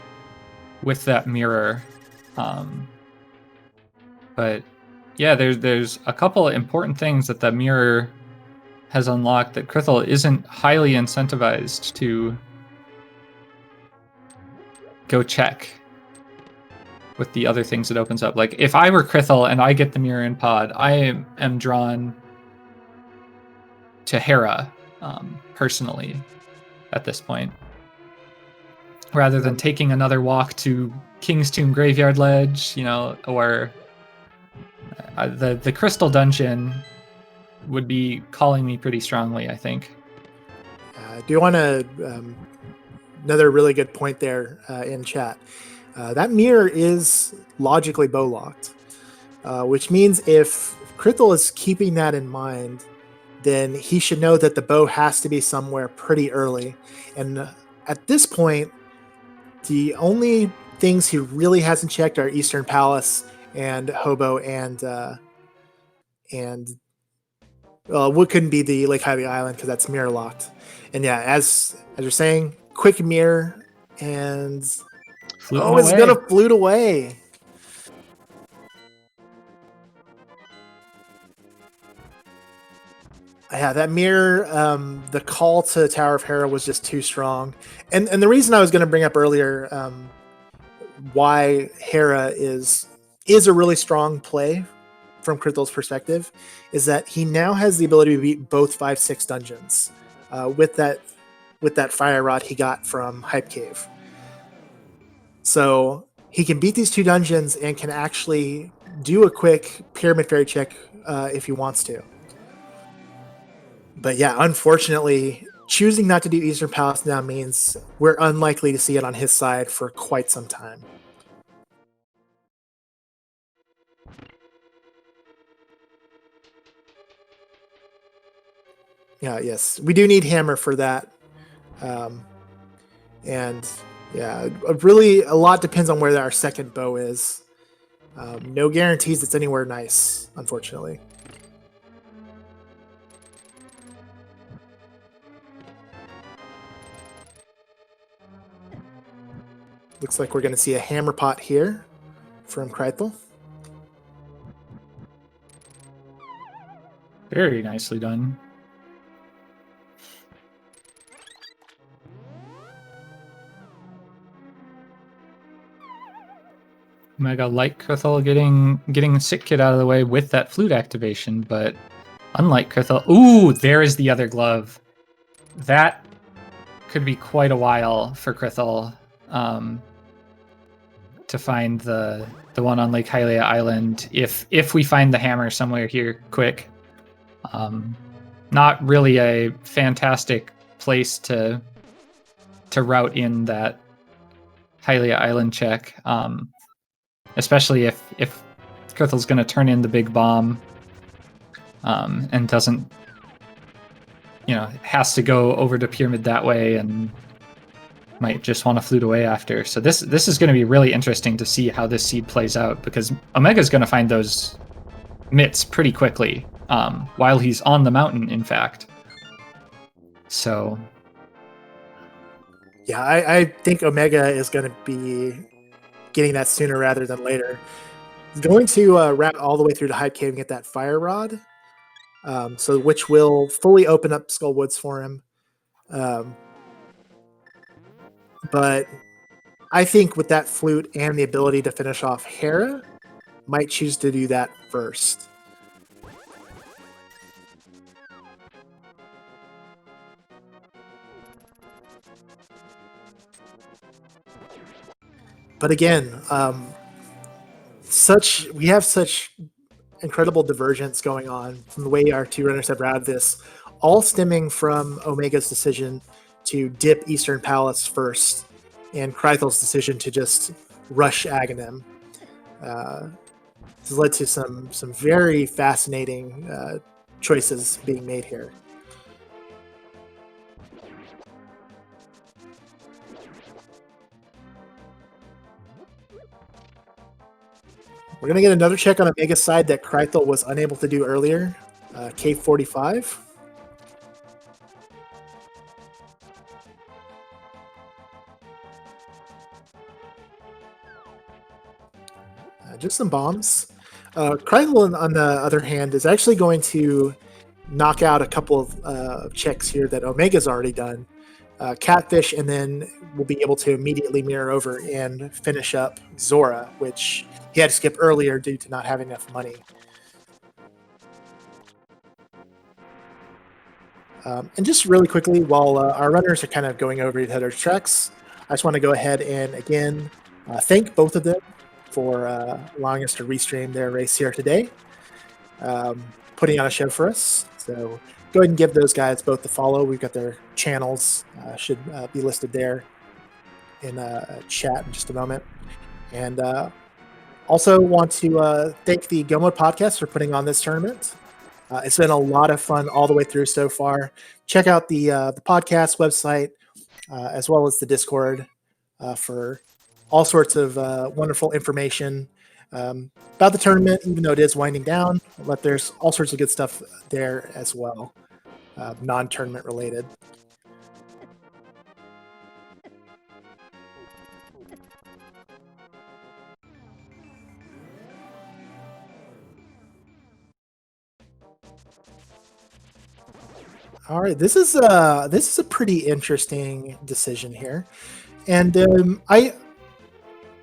B: with that mirror. But yeah, there's a couple of important things that the mirror has unlocked that Krithel isn't highly incentivized to go check with the other things it opens up. Like, if I were Krithel and I get the mirror in pod, I am drawn to Hera personally at this point, rather than taking another walk to King's Tomb Graveyard Ledge, or the Crystal Dungeon would be calling me pretty strongly, I think.
A: Do you want to another really good point there in chat? That mirror is logically bow locked, which means if Krithel is keeping that in mind, then he should know that the bow has to be somewhere pretty early. And at this point, the only things he really hasn't checked are Eastern Palace and Hobo and what couldn't be the Lake Hylia Island because that's mirror locked. And yeah, as you're saying, quick mirror and it's gonna flute away. Yeah, that mirror, the call to Tower of Hera was just too strong. And the reason I was going to bring up earlier why Hera is a really strong play from Krithel's perspective is that he now has the ability to beat both 5-6 dungeons with that fire rod he got from Hype Cave. So he can beat these 2 dungeons and can actually do a quick Pyramid Fairy check if he wants to. But yeah, unfortunately, choosing not to do Eastern Palace now means we're unlikely to see it on his side for quite some time. Yeah, yes, we do need hammer for that. And yeah, really a lot depends on where our second bow is. No guarantees it's anywhere nice, unfortunately. Looks like we're going to see a hammer pot here from Krithel.
B: Very nicely done. Omega like Krithel getting Sick Kid out of the way with that flute activation, but unlike Krithel, ooh, there is the other glove. That could be quite a while for Krithel to find the one on Lake Hylia Island if we find the hammer somewhere here quick. Not really a fantastic place to route in that Hylia Island check, especially if Krithel's going to turn in the big bomb and doesn't, has to go over to Pyramid that way and might just want to flute away after. So this is going to be really interesting to see how this seed plays out, because Omega's going to find those mitts pretty quickly, while he's on the mountain, in fact. So
A: yeah, I think Omega is going to be getting that sooner rather than later. He's going to wrap all the way through to Hype Cave and get that Fire Rod, so which will fully open up Skull Woods for him. But I think with that flute and the ability to finish off Hera, might choose to do that first. But again, we have such incredible divergence going on from the way our two runners have routed this, all stemming from Omega's decision to dip Eastern Palace first and Krithell's decision to just rush Aghanim. This has led to some very fascinating choices being made here. We're going to get another check on Omega's side that Krithel was unable to do earlier. Cave 45. Just some bombs. Krithel, on the other hand, is actually going to knock out a couple of checks here that Omega's already done. Catfish, and then we'll be able to immediately mirror over and finish up Zora, which he had to skip earlier due to not having enough money. And just really quickly, while our runners are kind of going over each other's tracks, I just want to go ahead and again thank both of them for allowing us to restream their race here today, putting on a show for us. So go ahead and give those guys both the follow. We've got their channels, should be listed there in chat in just a moment. And also want to thank the Go Mode Podcast for putting on this tournament. It's been a lot of fun all the way through so far. Check out the podcast website as well as the Discord for all sorts of wonderful information about the tournament, even though it is winding down. But there's all sorts of good stuff there as well, non-tournament related. All right, this is a pretty interesting decision here, and I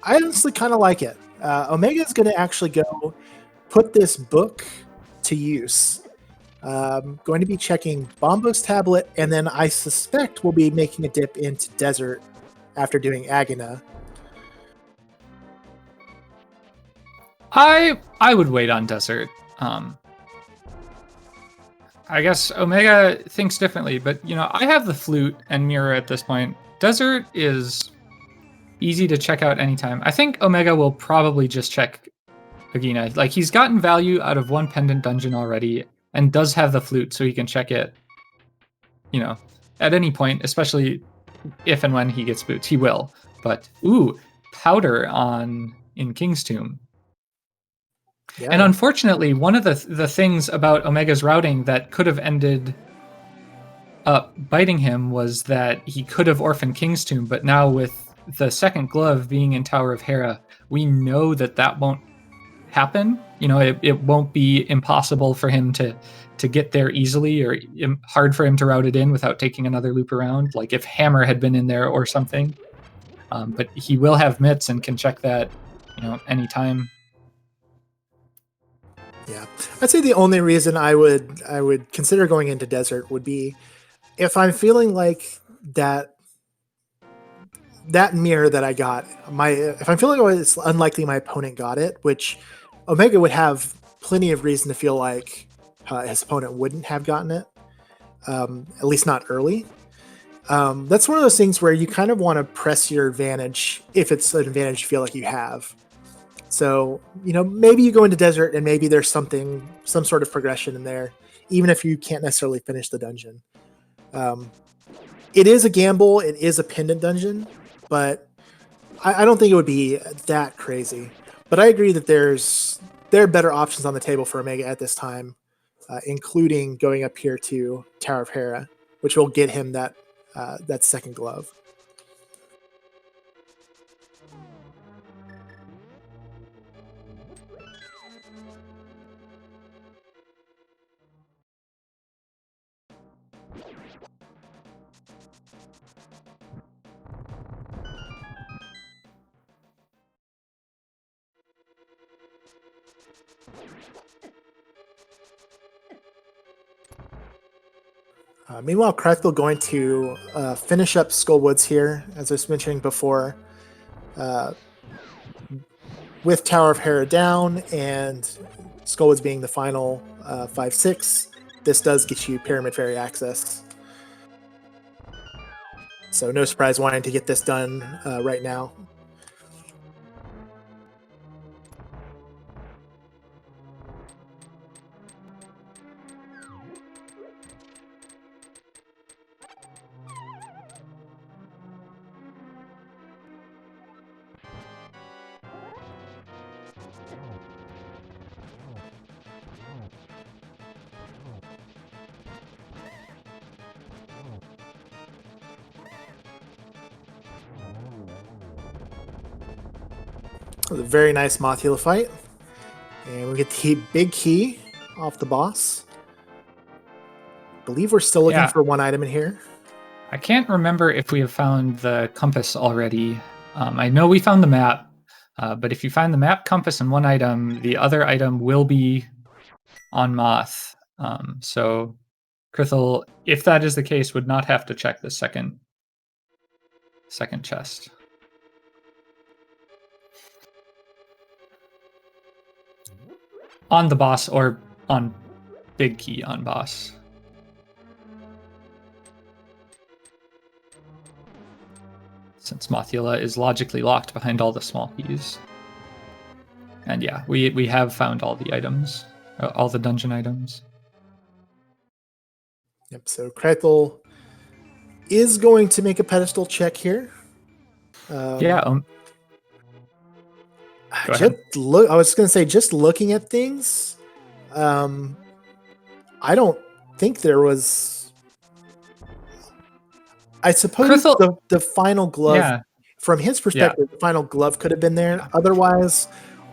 A: honestly kind of like it. Omega is going to actually go put this book to use. Going to be checking Bombo's tablet, and then I suspect we'll be making a dip into Desert after doing Agana.
B: I would wait on Desert. I guess Omega thinks differently, but I have the flute and mirror at this point. Desert is easy to check out anytime. I think Omega will probably just check Agina. Like, he's gotten value out of one pendant dungeon already and does have the flute, so he can check it, at any point, especially if and when he gets boots. He will. But, powder in King's Tomb. Yeah. And unfortunately, one of the things about Omega's routing that could have ended up biting him was that he could have orphaned King's Tomb, but now with the second glove being in Tower of Hera, we know that won't happen. It won't be impossible for him to get there easily, or hard for him to route it in without taking another loop around, like if Hammer had been in there or something. But he will have mitts and can check that, anytime.
A: Yeah, I'd say the only reason I would consider going into Desert would be if I'm feeling like that mirror that I got, if I'm feeling like it's unlikely my opponent got it, which Omega would have plenty of reason to feel like his opponent wouldn't have gotten it, at least not early. That's one of those things where you kind of want to press your advantage if it's an advantage you feel like you have. So, maybe you go into Desert and maybe there's some sort of progression in there, even if you can't necessarily finish the dungeon. It is a gamble. It is a pendant dungeon, but I don't think it would be that crazy. But I agree that there are better options on the table for Omega at this time, including going up here to Tower of Hera, which will get him that second glove. Meanwhile, Krithel going to finish up Skullwoods here, as I was mentioning before, with Tower of Hera down and Skullwoods being the final 5/6. This does get you Pyramid Fairy access. So no surprise wanting to get this done right now. A very nice Mothula fight. And we get the big key off the boss. I believe we're still looking for one item in here.
B: I can't remember if we have found the compass already. I know we found the map, but if you find the map, compass, and one item, the other item will be on Moth. So Krithel, if that is the case, would not have to check the second chest. On the boss or on big key on boss. Since Mothula is logically locked behind all the small keys. And yeah, we have found all the items, all the dungeon items.
A: Yep, so Krithel is going to make a pedestal check here.
B: Yeah.
A: I was going to say, just looking at things, I don't think there was. I suppose the final glove, from his perspective, the final glove could have been there. Otherwise,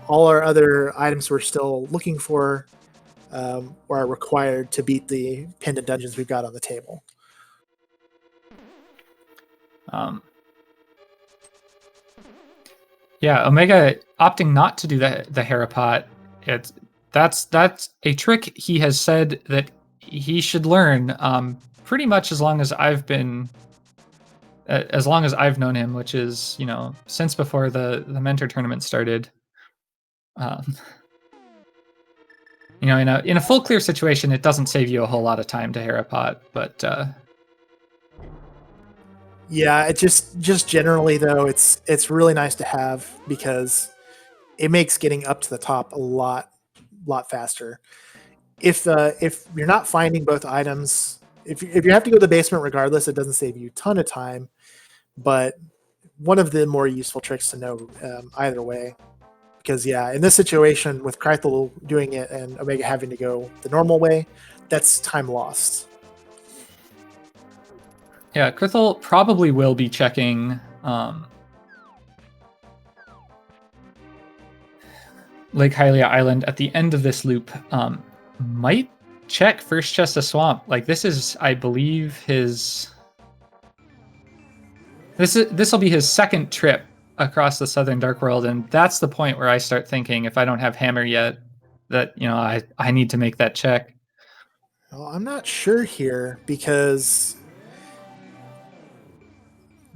A: all our other items we're still looking for are required to beat the pendant dungeons we've got on the table.
B: Yeah, Omega opting not to do the Hera pot. That's a trick he has said that he should learn. Pretty much as long as I've known him, which is since before the mentor tournament started. In a full clear situation, it doesn't save you a whole lot of time to Hera pot, but.
A: Yeah, it just generally though, it's really nice to have because it makes getting up to the top a lot faster. If you're not finding both items, if you have to go to the basement regardless, it doesn't save you a ton of time. But one of the more useful tricks to know either way, because in this situation with Krithel doing it and Omega having to go the normal way, that's time lost.
B: Yeah, Krithel probably will be checking Lake Hylia Island at the end of this loop. Might check First Chest of Swamp. Like, this is, I believe, his... This will be his second trip across the Southern Dark World, and that's the point where I start thinking, if I don't have Hammer yet, that, I need to make that check.
A: Well, I'm not sure here, because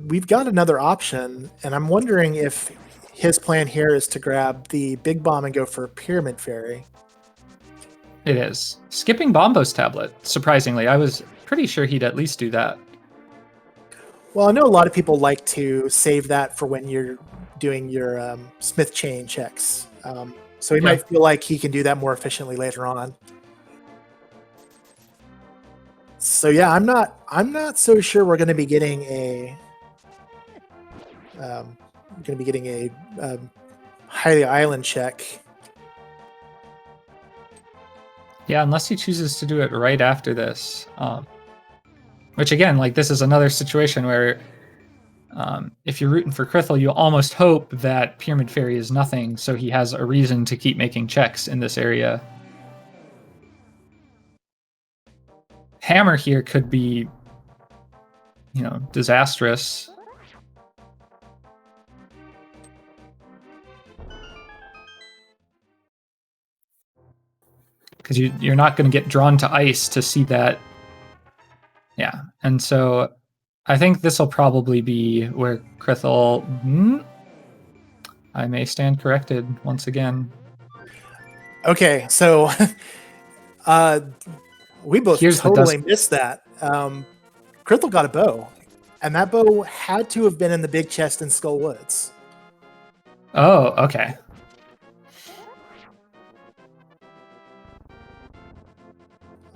A: we've got another option, and I'm wondering if his plan here is to grab the Big Bomb and go for Pyramid Fairy.
B: It is. Skipping Bombo's tablet, surprisingly. I was pretty sure he'd at least do that.
A: Well, I know a lot of people like to save that for when you're doing your Smith chain checks. So he might feel like he can do that more efficiently later on. So yeah, I'm not so sure we're going to be getting a Hylia Island check.
B: Yeah, unless he chooses to do it right after this. Which again, like this is another situation where if you're rooting for Krithel, you almost hope that Pyramid Fairy is nothing, so he has a reason to keep making checks in this area. Hammer here could be, disastrous. Because you're not going to get drawn to ice to see that. Yeah, and so I think this will probably be where Krithel... I may stand corrected once again.
A: Okay, so we both totally missed that. Krithel got a bow, and that bow had to have been in the big chest in Skull Woods.
B: Oh, okay.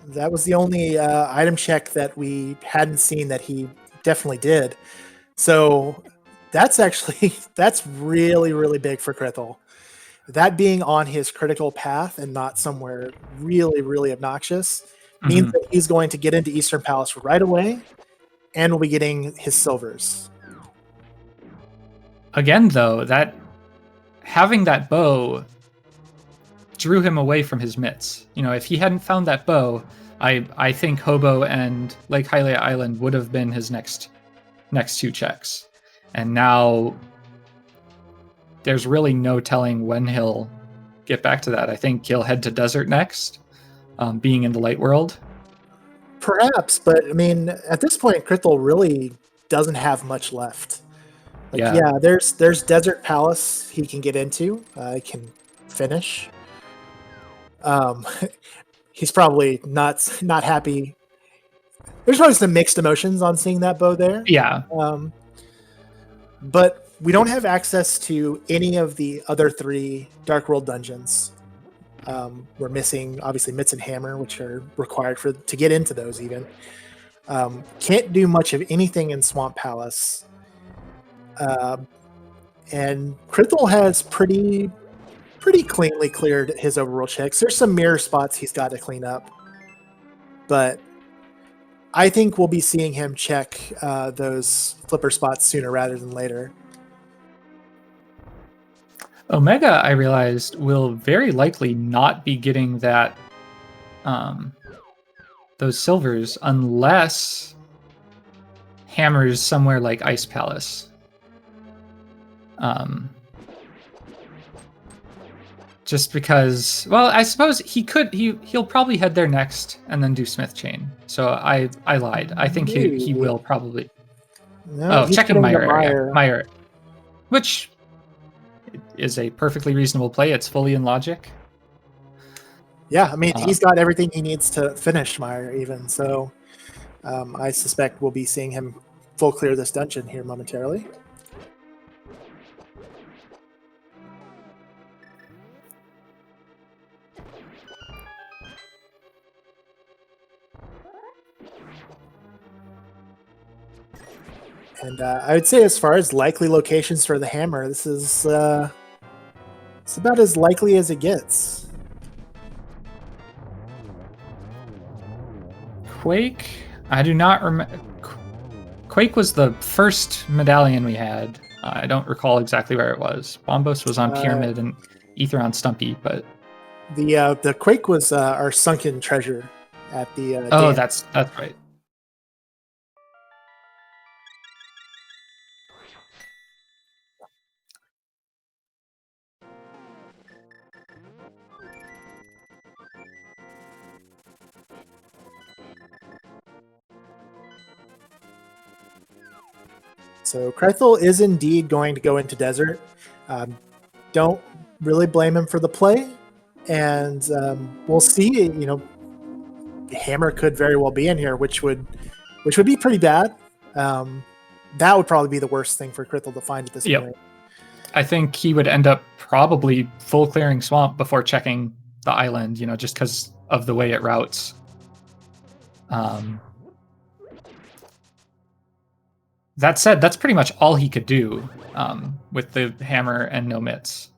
A: That was the only item check that we hadn't seen that he definitely did. So that's really, really big for Krithel. That being on his critical path and not somewhere really, really obnoxious means that he's going to get into Eastern Palace right away, and we'll be getting his silvers.
B: Again, though, that having that bow drew him away from his mitts. If he hadn't found that bow, I think Hobo and Lake Hylia Island would have been his next two checks. And now there's really no telling when he'll get back to that. I think he'll head to Desert next, being in the light world.
A: Perhaps, but I mean, at this point, Krithel really doesn't have much left. There's Desert Palace he can get into. He can finish. He's probably not happy. There's probably some mixed emotions on seeing that bow there.
B: Yeah.
A: But we don't have access to any of the other 3 Dark World dungeons. We're missing, obviously, Mitts and Hammer, which are required to get into those even. Can't do much of anything in Swamp Palace. And Krithel has pretty cleanly cleared his overworld checks. There's some mirror spots he's got to clean up. But I think we'll be seeing him check those flipper spots sooner rather than later.
B: Omega, I realized, will very likely not be getting that those silvers unless Hammer's somewhere like Ice Palace. Just because, well, I suppose he'll probably head there next and then do Smith Chain. So I lied. I think he will probably.
A: No,
B: checking Meyer, which is a perfectly reasonable play. It's fully in logic.
A: Yeah, I mean, he's got everything he needs to finish Meyer even. So I suspect we'll be seeing him full clear this dungeon here momentarily. And I would say, as far as likely locations for the hammer, this is it's about as likely as it gets.
B: Quake? I do not remember. Quake was the first medallion we had. I don't recall exactly where it was. Bombos was on Pyramid and Ether on Stumpy, but
A: the Quake was our sunken treasure at the.
B: Dam. That's right.
A: So Krithel is indeed going to go into Desert. Don't really blame him for the play, and we'll see. Hammer could very well be in here, which would be pretty bad. That would probably be the worst thing for Krithel to find at this point.
B: I think he would end up probably full clearing Swamp before checking the island, just because of the way it routes. That said, that's pretty much all he could do with the hammer and no mitts.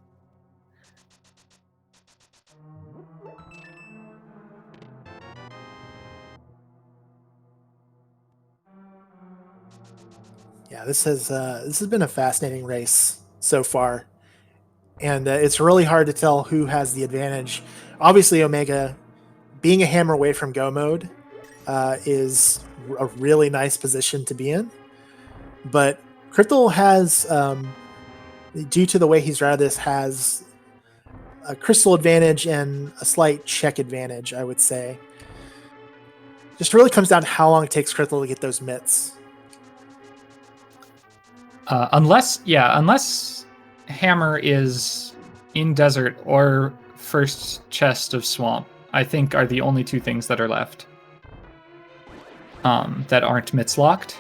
A: Yeah, this has been a fascinating race so far, and it's really hard to tell who has the advantage. Obviously, Omega being a hammer away from go mode is a really nice position to be in, but Krithel has, due to the way he's routed this, has a crystal advantage and a slight check advantage, I would say. Just really comes down to how long it takes Krithel to get those mitts.
B: Unless hammer is in desert or first chest of swamp, I think are the only two things that are left that aren't mitts locked.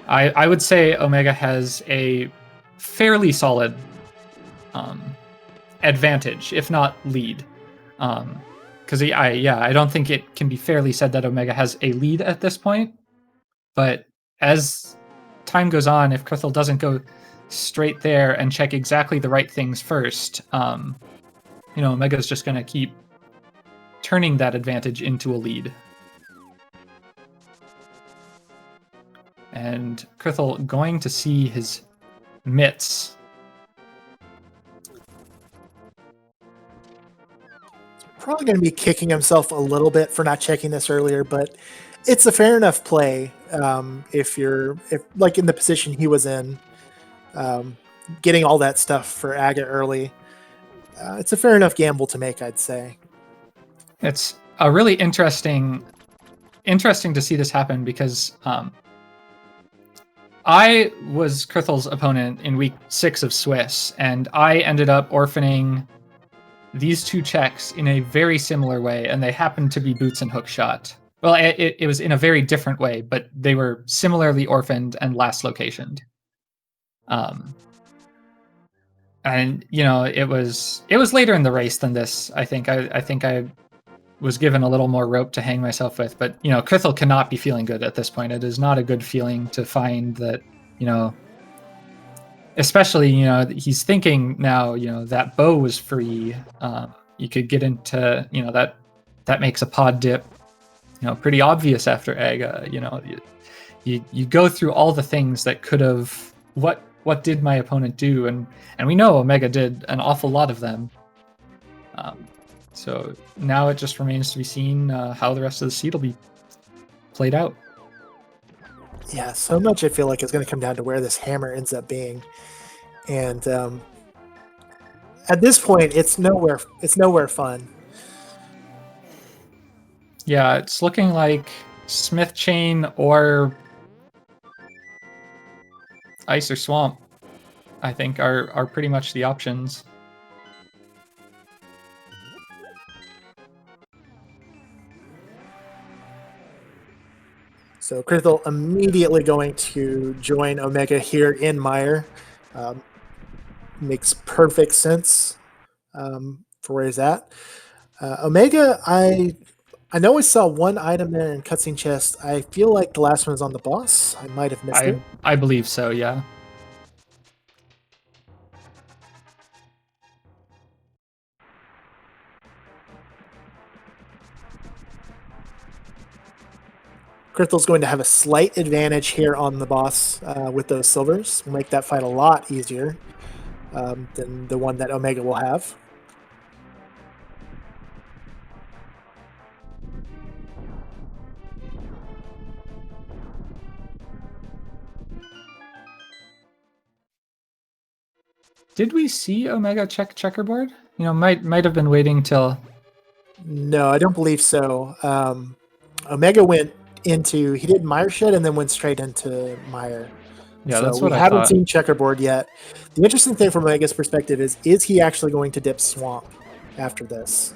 B: I would say Omega has a fairly solid advantage, if not lead. Because I don't think it can be fairly said that Omega has a lead at this point. But as time goes on, if Krithel doesn't go straight there and check exactly the right things first, Omega's just going to keep turning that advantage into a lead. And Krithel going to see his mitts.
A: Probably going to be kicking himself a little bit for not checking this earlier, but it's a fair enough play if like in the position he was in, getting all that stuff for Aga early. It's a fair enough gamble to make, I'd say.
B: It's a really interesting to see this happen because I was Krithel's opponent in week 6 of Swiss, and I ended up orphaning these two checks in a very similar way, and they happened to be boots and hookshot. Well, it was in a very different way, but they were similarly orphaned and last locationed. And it was later in the race than this. I think I was given a little more rope to hang myself with, but Krithel cannot be feeling good at this point. It is not a good feeling to find that, especially he's thinking now, that bow was free. You could get into that makes a pod dip pretty obvious after Aga. You go through all the things that could have what did my opponent do, and we know Omega did an awful lot of them. So now it just remains to be seen how the rest of the seed will be played out.
A: Yeah, so much I feel like it's going to come down to where this hammer ends up being, and at this point, it's nowhere fun.
B: Yeah, it's looking like Smith Chain or Ice or Swamp, I think, are pretty much the options.
A: So Krithel immediately going to join Omega here in Mire. Makes perfect sense for where he's at. Omega, I know I saw one item there in cutscene chest. I feel like the last one was on the boss. I might have missed it.
B: I believe so, yeah.
A: Krithel's going to have a slight advantage here on the boss with those silvers. Will make that fight a lot easier than the one that Omega will have.
B: Did we see Omega check checkerboard? Might have been waiting till.
A: No, I don't believe so. Omega went into, he did Mire Shed and then went straight into Mire.
B: Yeah,
A: so
B: that's what
A: we
B: I
A: haven't
B: thought.
A: seen checkerboard yet. The interesting thing from Omega's perspective is he actually going to dip Swamp after this?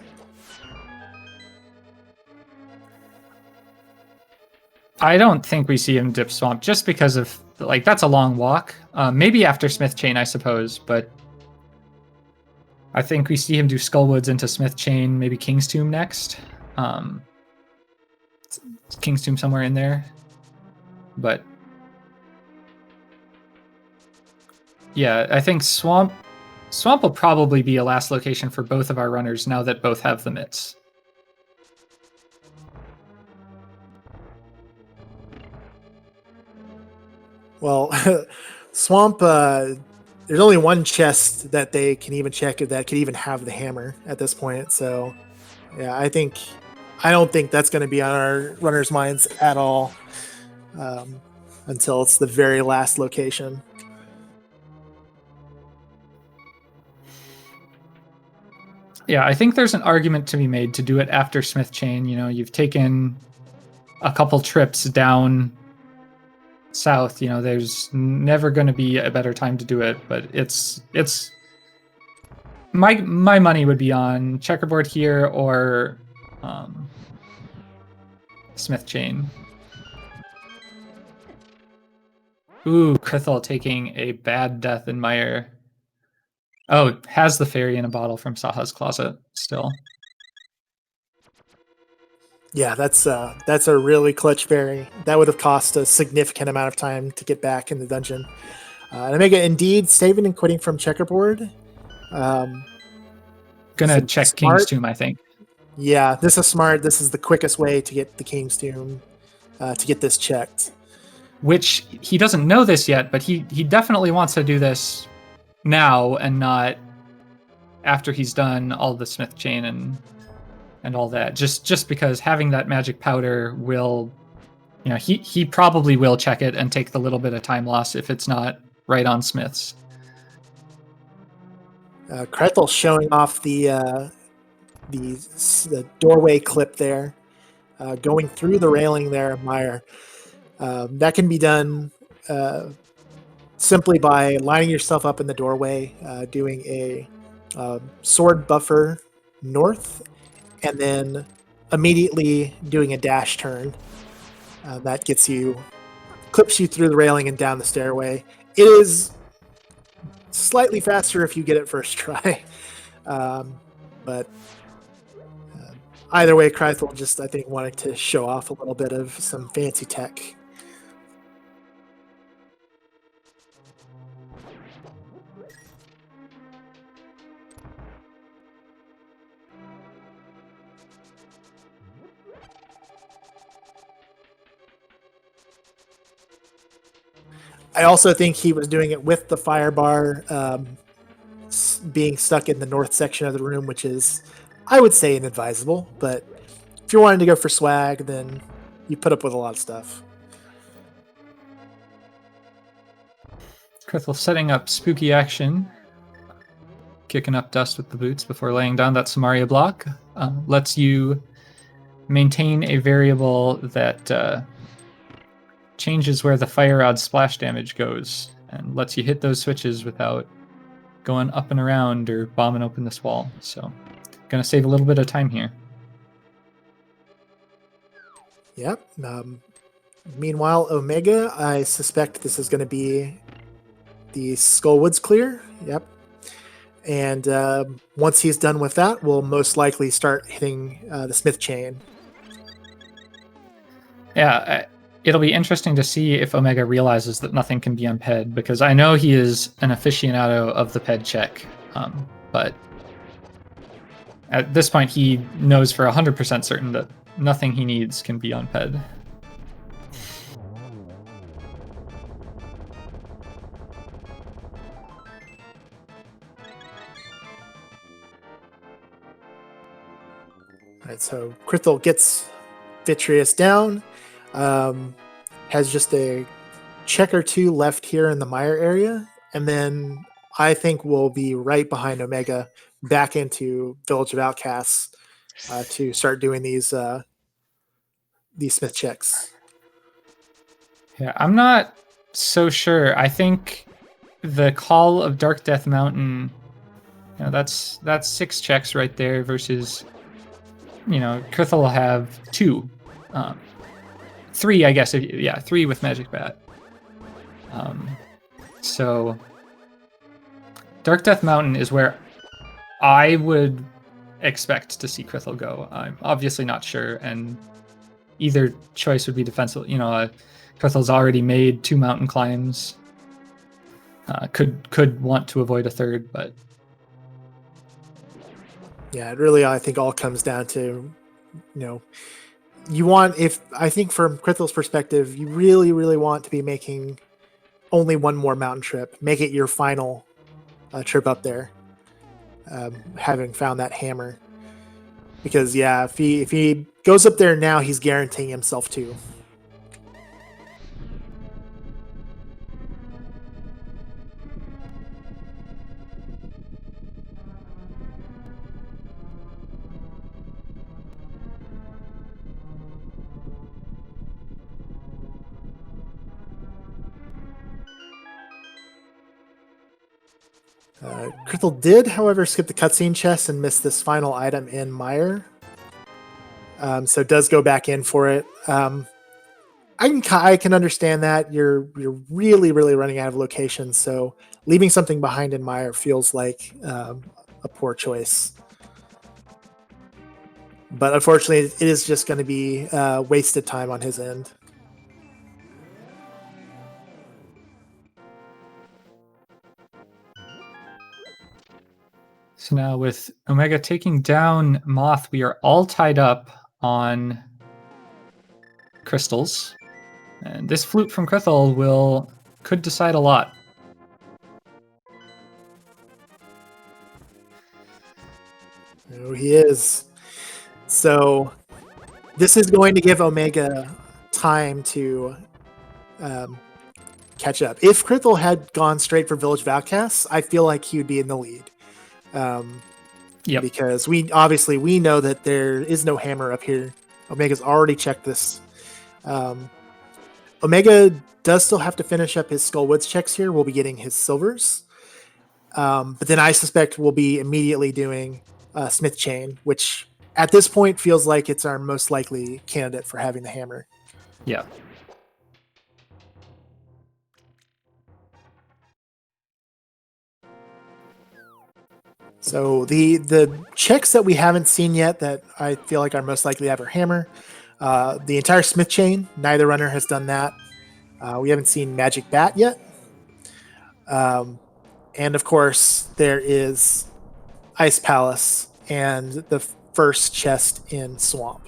B: I don't think we see him dip Swamp just because of that's a long walk. Maybe after Smith Chain, I suppose, but I think we see him do Skullwoods into Smith Chain, maybe King's Tomb next. King's Tomb somewhere in there, but Yeah, I think Swamp will probably be a last location for both of our runners now that both have the mitts.
A: Well, Swamp, there's only one chest that they can even check that could even have the hammer at this point. So, yeah, I don't think that's going to be on our runners' minds at all until it's the very last location.
B: Yeah, I think there's an argument to be made to do it after Smith Chain. You know, you've taken a couple trips down south. You know, there's never going to be a better time to do it, but it's my money would be on checkerboard here or Smith Chain. Ooh, Krithel taking a bad death in Mire. Oh, has the fairy in a bottle from Saha's closet still.
A: Yeah, that's a really clutch fairy. That would have cost a significant amount of time to get back in the dungeon. And Omega indeed saving and quitting from checkerboard.
B: Gonna check
A: smart.
B: King's Tomb, I think.
A: Yeah, this is smart. This is the quickest way to get the King's Tomb, to get this checked.
B: Which he doesn't know this yet, but he definitely wants to do this now and not after he's done all the Smith Chain and all that. Just because having that magic powder will, you know, he probably will check it and take the little bit of time loss if it's not right on Smith's.
A: Krethel showing off the doorway clip there, going through the railing there, Meyer. That can be done simply by lining yourself up in the doorway, doing a sword buffer north, and then immediately doing a dash turn. That clips you through the railing and down the stairway. It is slightly faster if you get it first try. But either way, Krithel just, I think, wanted to show off a little bit of some fancy tech. I also think he was doing it with the fire bar being stuck in the north section of the room, which is, I would say, inadvisable. But if you're wanting to go for swag, then you put up with a lot of stuff.
B: Krithel setting up spooky action, kicking up dust with the boots before laying down that Samaria block. Lets you maintain a variable that changes where the fire rod splash damage goes and lets you hit those switches without going up and around or bombing open this wall. So gonna save a little bit of time here.
A: Yep. Meanwhile, Omega, I suspect this is going to be the Skullwoods clear. Yep. And once he's done with that, we'll most likely start hitting the Smith Chain.
B: Yeah, it'll be interesting to see if Omega realizes that nothing can be unped, because I know he is an aficionado of the ped check, but at this point he knows for 100% certain that nothing he needs can be unped.
A: All right, so Krithel gets Vitreous down. Has just a check or two left here in the Mire area, and then I think we'll be right behind Omega back into Village of Outcasts to start doing these Smith checks.
B: Yeah, I'm not so sure. I think the Call of Dark Death Mountain, you know, that's 6 checks right there versus, you know, Krithel will have 2. 3, I guess. 3 with Magic Bat. So Dark Death Mountain is where I would expect to see Krithel go. I'm obviously not sure, and either choice would be defensible. You know, Krithel's already made 2 mountain climbs. Could want to avoid a third, but
A: yeah, it really, I think, all comes down to, you want, I think from Krithel's perspective, you really, really want to be making only one more mountain trip. Make it your final trip up there, having found that hammer. Because yeah, if he goes up there now, he's guaranteeing himself to. Krithel did, however, skip the cutscene chest and miss this final item in Mire. So does go back in for it. I can understand that you're really, really running out of locations. So leaving something behind in Mire feels like a poor choice. But unfortunately, it is just going to be wasted time on his end.
B: So now with Omega taking down Moth, we are all tied up on crystals. And this flute from Krithel could decide a lot.
A: Oh, he is. So this is going to give Omega time to catch up. If Krithel had gone straight for Village of Outcasts, I feel like he would be in the lead. Because we know that there is no hammer up here. Omega's already checked this. Omega does still have to finish up his Skullwoods checks here. We'll be getting his silvers. But then I suspect we'll be immediately doing Smith Chain, which at this point feels like it's our most likely candidate for having the hammer.
B: Yeah.
A: So the checks that we haven't seen yet that I feel like are most likely to have our hammer, the entire Smith Chain, neither runner has done that. We haven't seen Magic Bat yet. And of course, there is Ice Palace and the first chest in Swamp.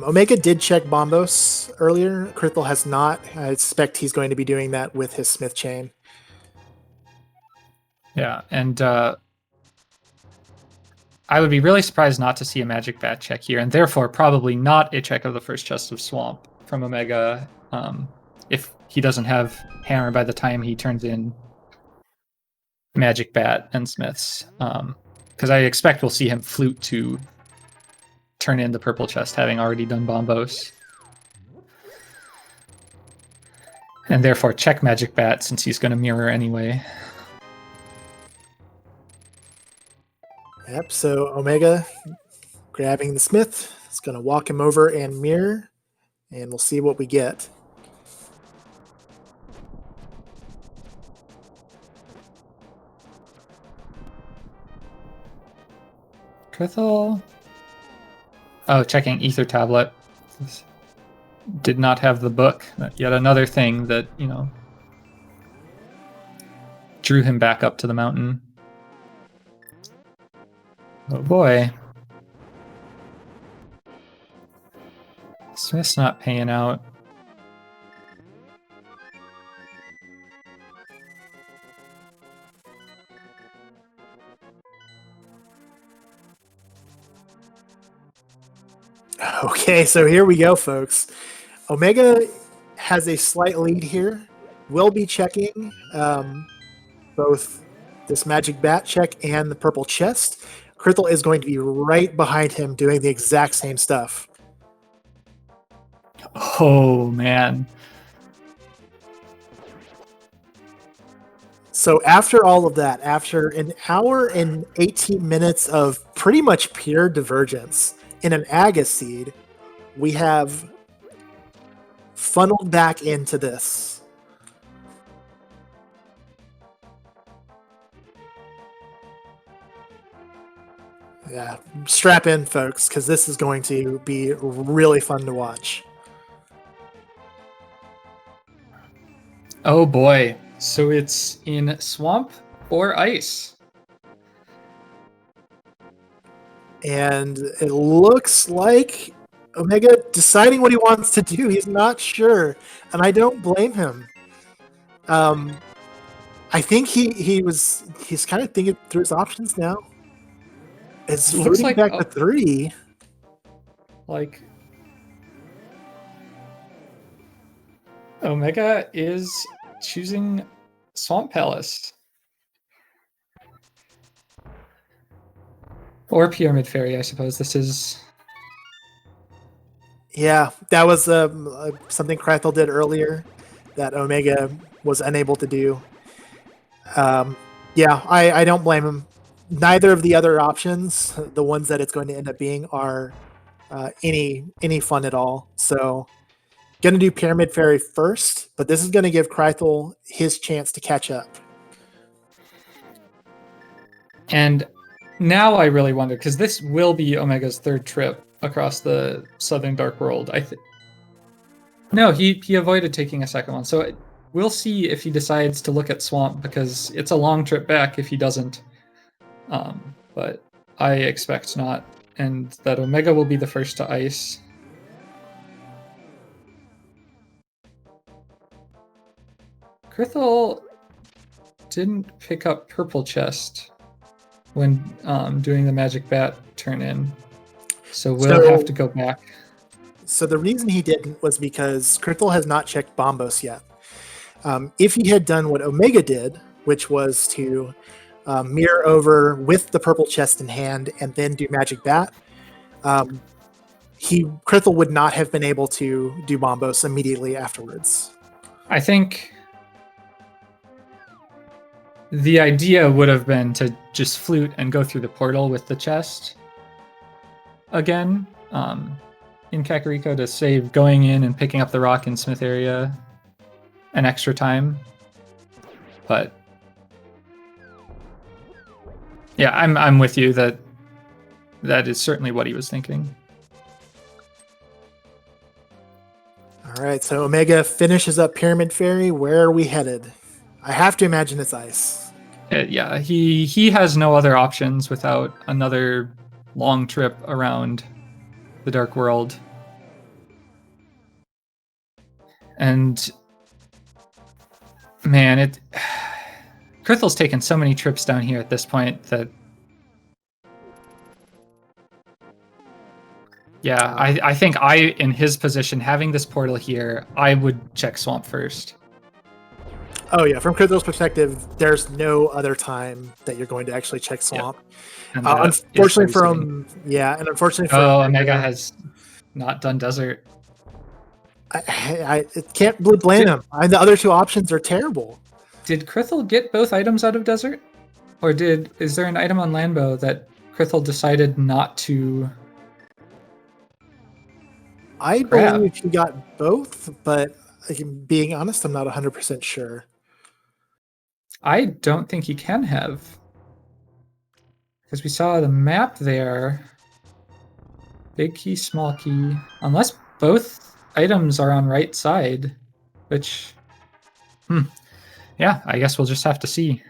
A: Omega did check Bombos earlier. Krithel has not. I expect he's going to be doing that with his Smith Chain.
B: Yeah, and I would be really surprised not to see a Magic Bat check here, and therefore probably not a check of the first chest of Swamp from Omega if he doesn't have Hammer by the time he turns in Magic Bat and Smiths. Because I expect we'll see him Flute to turn in the purple chest, having already done Bombos. And therefore check Magic Bat, since he's going to mirror anyway.
A: Yep, so Omega grabbing the Smith. It's going to walk him over and mirror, and we'll see what we get.
B: Krithel. Oh, checking Ether Tablet. Did not have the book. Yet another thing that, drew him back up to the mountain. Oh boy. Smith's not paying out.
A: Okay, so here we go, folks. Omega has a slight lead here. We'll be checking both this Magic Bat check and the purple chest. Krithel is going to be right behind him doing the exact same stuff.
B: Oh, man.
A: So after all of that, after an hour and 18 minutes of pretty much pure divergence. In an Aga seed, we have funneled back into this. Yeah, strap in, folks, because this is going to be really fun to watch.
B: Oh boy. So it's in swamp or ice.
A: And it looks like Omega deciding what he wants to do. He's not sure, and I don't blame him. I think he's kind of thinking through his options now. It's
B: It looks
A: floating
B: like
A: back to 3.
B: like Omega is choosing Swamp Palace. Or Pyramid Fairy, I suppose. This is...
A: Yeah, that was something Krithel did earlier that Omega was unable to do. Yeah, I don't blame him. Neither of the other options, the ones that it's going to end up being, are any fun at all. So, gonna do Pyramid Fairy first, but this is gonna give Krithel his chance to catch up.
B: And now I really wonder, because this will be Omega's third trip across the Southern Dark World. No, he avoided taking a second one. So we'll see if he decides to look at Swamp, because it's a long trip back if he doesn't. But I expect not. And that Omega will be the first to ice. Krithel didn't pick up Purple Chest when doing the Magic Bat turn-in. So we'll have to go back.
A: So the reason he didn't was because Krithel has not checked Bombos yet. If he had done what Omega did, which was to mirror over with the Purple Chest in hand and then do Magic Bat, Krithel would not have been able to do Bombos immediately afterwards.
B: I think the idea would have been to just flute and go through the portal with the chest again in Kakariko to save going in and picking up the rock in Smith area an extra time. But yeah, I'm with you that is certainly what he was thinking.
A: All right, so Omega finishes up Pyramid Fairy. Where are we headed? I have to imagine it's ice.
B: Yeah, he has no other options without another long trip around the Dark World. And man, Krithel's taken so many trips down here at this point that yeah, I think in his position, having this portal here, I would check Swamp first.
A: Oh yeah, from Krithel's perspective, there's no other time that you're going to actually check Swamp.
B: Yeah.
A: Unfortunately for him, and unfortunately for
B: Omega has not done Desert.
A: I can't blame him. The other two options are terrible.
B: Did Krithel get both items out of Desert? Or is there an item on Landbow that Krithel decided not to
A: I
B: grab?
A: believe he got both, but being honest, I'm not 100% sure.
B: I don't think he can have. Because we saw the map there. Big key, small key. Unless both items are on right side. Which... yeah, I guess we'll just have to see.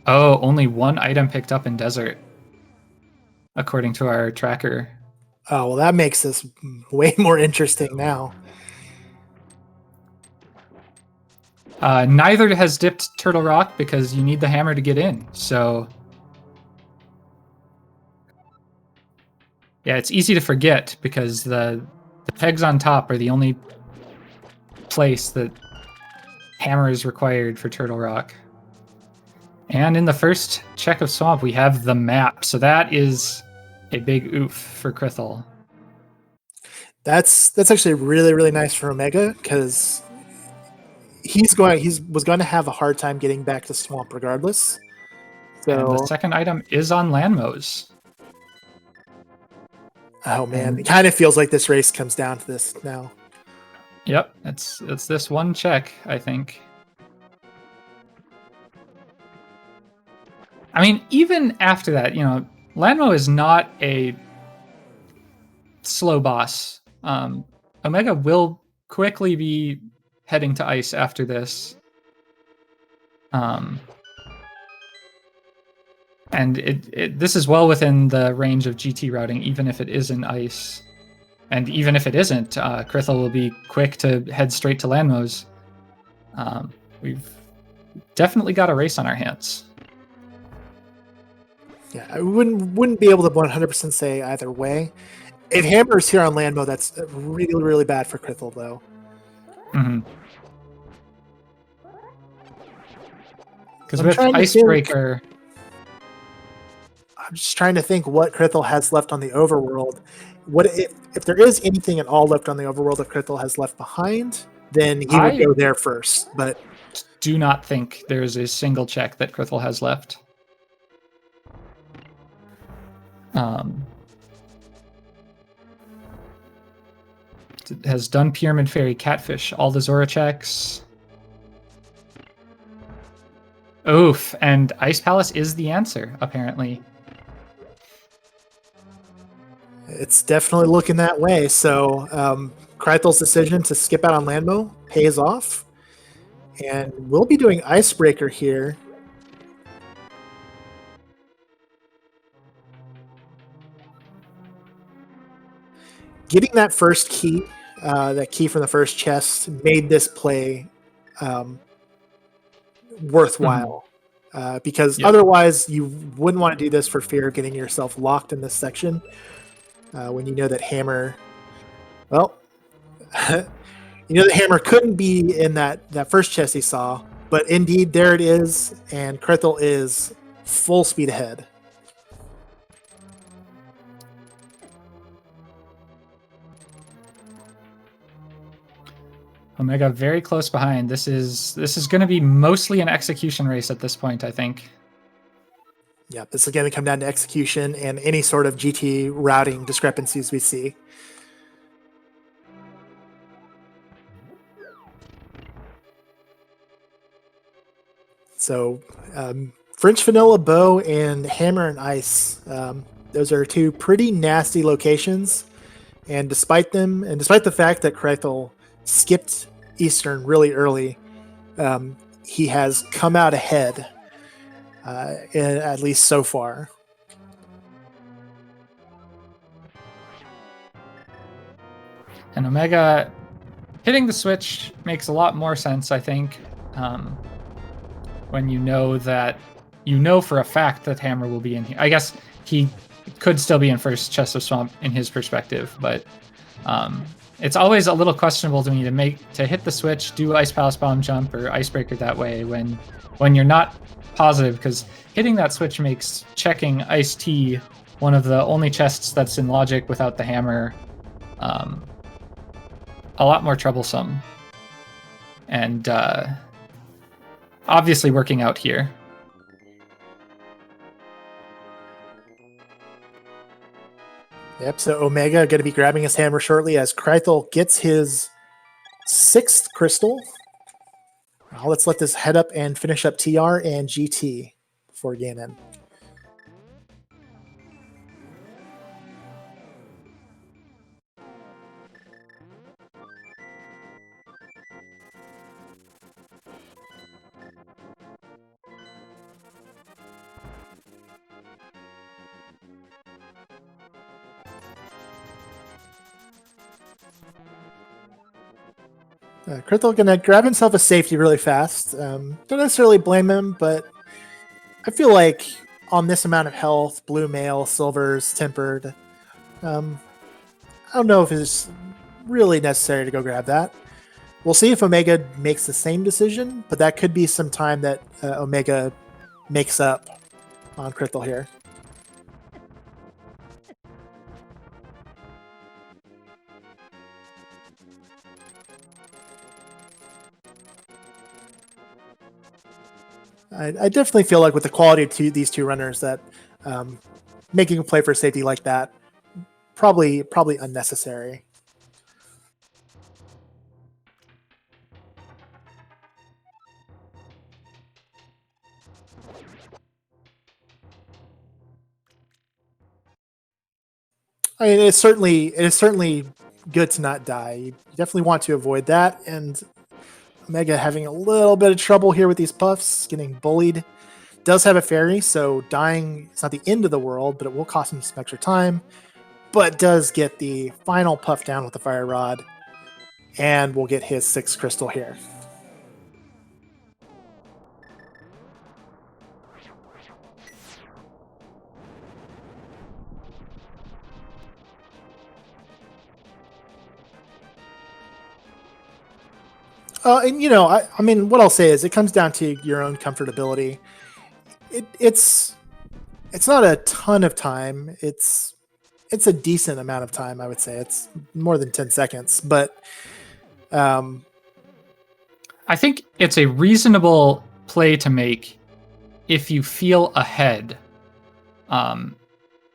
B: Oh, only one item picked up in Desert. According to our tracker.
A: Oh, well, that makes this way more interesting now.
B: Neither has dipped Turtle Rock because you need the hammer to get in. So, yeah, it's easy to forget because the pegs on top are the only place that hammer is required for Turtle Rock. And in the first check of Swamp, we have the map. So that is a big oof for Krithel.
A: That's actually really, really nice for Omega because he was going to have a hard time getting back to Swamp regardless.
B: And the
A: So,
B: second item is on Landmos.
A: oh man,
B: And-
A: it kind of feels like this race comes down to this now.
B: Yep, it's this one check, I think. I mean, even after that, you know, Lanmo is not a slow boss. Omega will quickly be heading to ice after this. And this is well within the range of GT routing, even if it is in ice. And even if it isn't, Krithel will be quick to head straight to Landmos. We've definitely got a race on our hands.
A: Yeah, I wouldn't be able to 100% say either way. If Hammer's here on Landmo, that's really, really bad for Krithel, though.
B: Because with Icebreaker...
A: I'm just trying to think what Krithel has left on the overworld. What if there is anything at all left on the overworld that Krithel has left behind, then he would go there first. But
B: do not think there's a single check that Krithel has left. Has done Pyramid Fairy, Catfish, all the Zora checks. Oof, and Ice Palace is the answer, apparently.
A: It's definitely looking that way. So Krythel's decision to skip out on Landmo pays off. And we'll be doing Icebreaker here. Getting that first key, that key from the first chest, made this play worthwhile. Because otherwise you wouldn't want to do this for fear of getting yourself locked in this section. When you know that Hammer, well, you know that Hammer couldn't be in that first chest he saw, but indeed there it is, and Krithel is full speed ahead.
B: Omega very close behind. This is going to be mostly an execution race at this point, I think.
A: Yeah, this is going to come down to execution and any sort of GT routing discrepancies we see. So, French Vanilla Bow and Hammer and Ice, those are two pretty nasty locations. And despite the fact that Krithel skipped Eastern really early, he has come out ahead, at least so far.
B: And Omega hitting the switch makes a lot more sense, I think, when you know for a fact that Hammer will be in here. I guess he could still be in first Chest of Swamp in his perspective, but it's always a little questionable to me to hit the switch, do Ice Palace Bomb Jump or Icebreaker that way when you're not positive, because hitting that switch makes checking Ice T one of the only chests that's in logic without the hammer a lot more troublesome. And obviously working out here.
A: Yep, so Omega going to be grabbing his hammer shortly as Krithel gets his 6th crystal. Let's let this head up and finish up TR and GT before Ganon. Krithel gonna grab himself a safety really fast. Don't necessarily blame him, but I feel like on this amount of health, blue mail, silvers, tempered, I don't know if it's really necessary to go grab that. We'll see if Omega makes the same decision, but that could be some time that Omega makes up on Krithel here. I definitely feel like with the quality of these two runners that making a play for safety like that probably unnecessary. I mean, it is certainly good to not die. You definitely want to avoid that. And Omega having a little bit of trouble here with these buffs, getting bullied. Does have a fairy, so dying is not the end of the world, but it will cost him some extra time. But does get the final puff down with the fire rod, and we'll get his 6th crystal here. And I mean, what I'll say is, it comes down to your own comfortability. It's not a ton of time. It's a decent amount of time, I would say. It's more than 10 seconds, but
B: I think it's a reasonable play to make if you feel ahead,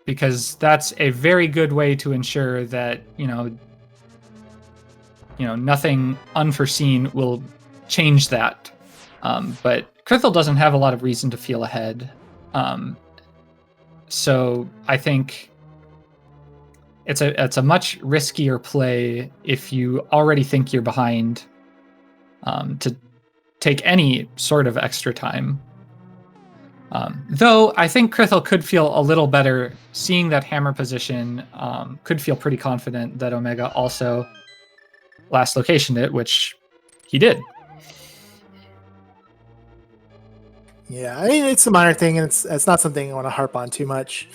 B: because that's a very good way to ensure that nothing unforeseen will change that. But Krithel doesn't have a lot of reason to feel ahead, so I think it's a much riskier play if you already think you're behind, to take any sort of extra time. Though I think Krithel could feel a little better seeing that hammer position, could feel pretty confident that Omega also last locationed it, which he did.
A: Yeah, I mean, it's a minor thing, and it's not something I want to harp on too much.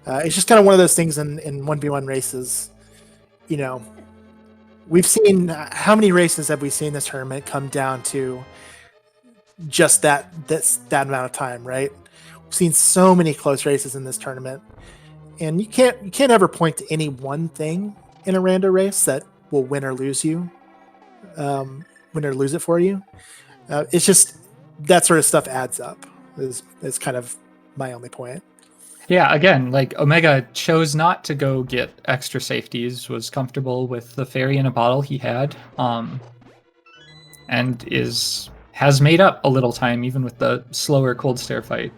A: It's just kind of one of those things in 1v1 races. We've seen, how many races have we seen this tournament come down to just that amount of time, right? We've seen so many close races in this tournament, and you can't ever point to any one thing in a rando race that will win or lose you, win or lose it for you. It's just that sort of stuff adds up. Is kind of my only point.
B: Yeah, again, like Omega chose not to go get extra safeties, was comfortable with the fairy in a bottle he had, and has made up a little time even with the slower cold stare fight.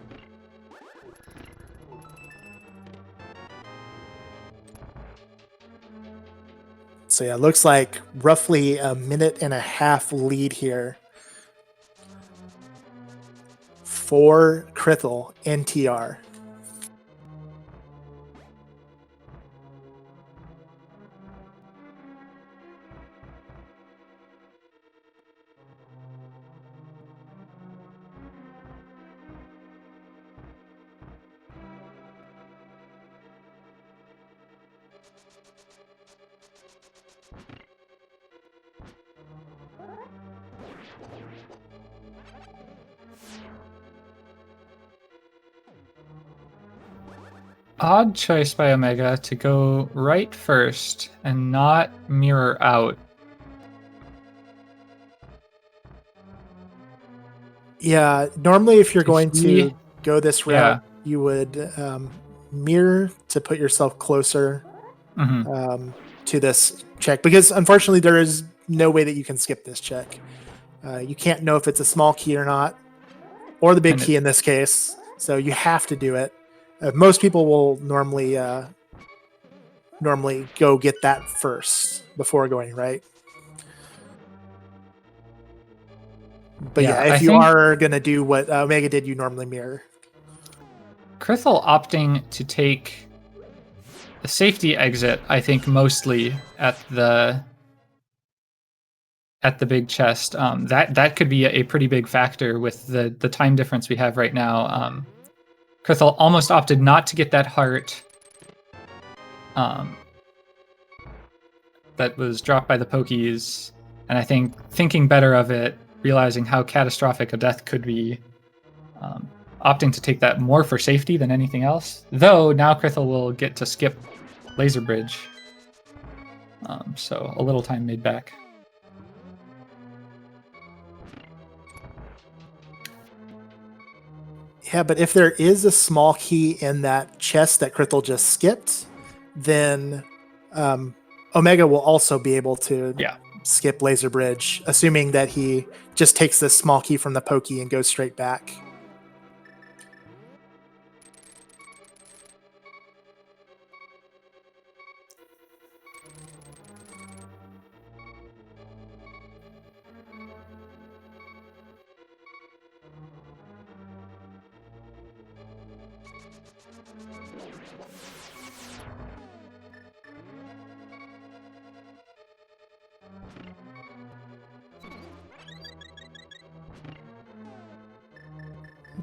A: So yeah, it looks like roughly a minute and a half lead here for Krithel NTR.
B: Odd choice by Omega to go right first and not mirror out.
A: Yeah, normally if you're going to go this route, you would mirror to put yourself closer to this check, because unfortunately there is no way that you can skip this check. You can't know if it's a small key or not, or the big key in this case, so you have to do it. Most people will normally go get that first before going right. But yeah, if you are going to do what Omega did, you normally mirror.
B: Krithel opting to take the safety exit, I think, mostly at the big chest. That could be a pretty big factor with the time difference we have right now. Krithel almost opted not to get that heart that was dropped by the pokies, and I think thinking better of it, realizing how catastrophic a death could be, opting to take that more for safety than anything else. Though now Krithel will get to skip Laser Bridge, so a little time made back.
A: Yeah, but if there is a small key in that chest that Krithel just skipped, then Omega will also be able to skip Laser Bridge, assuming that he just takes this small key from the pokey and goes straight back.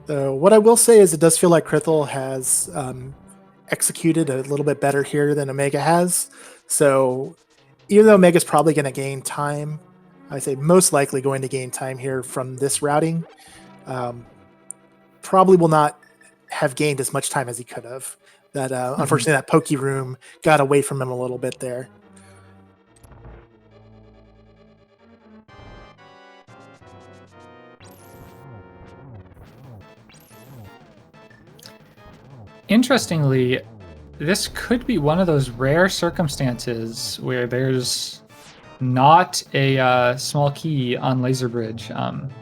A: What I will say is it does feel like Krithel has executed a little bit better here than Omega has. So even though Omega's probably going to gain time, I say most likely going to gain time here from this routing, probably will not have gained as much time as he could have. That unfortunately that pokey room got away from him a little bit there.
B: Interestingly, this could be one of those rare circumstances where there's not a small key on Laser Bridge. One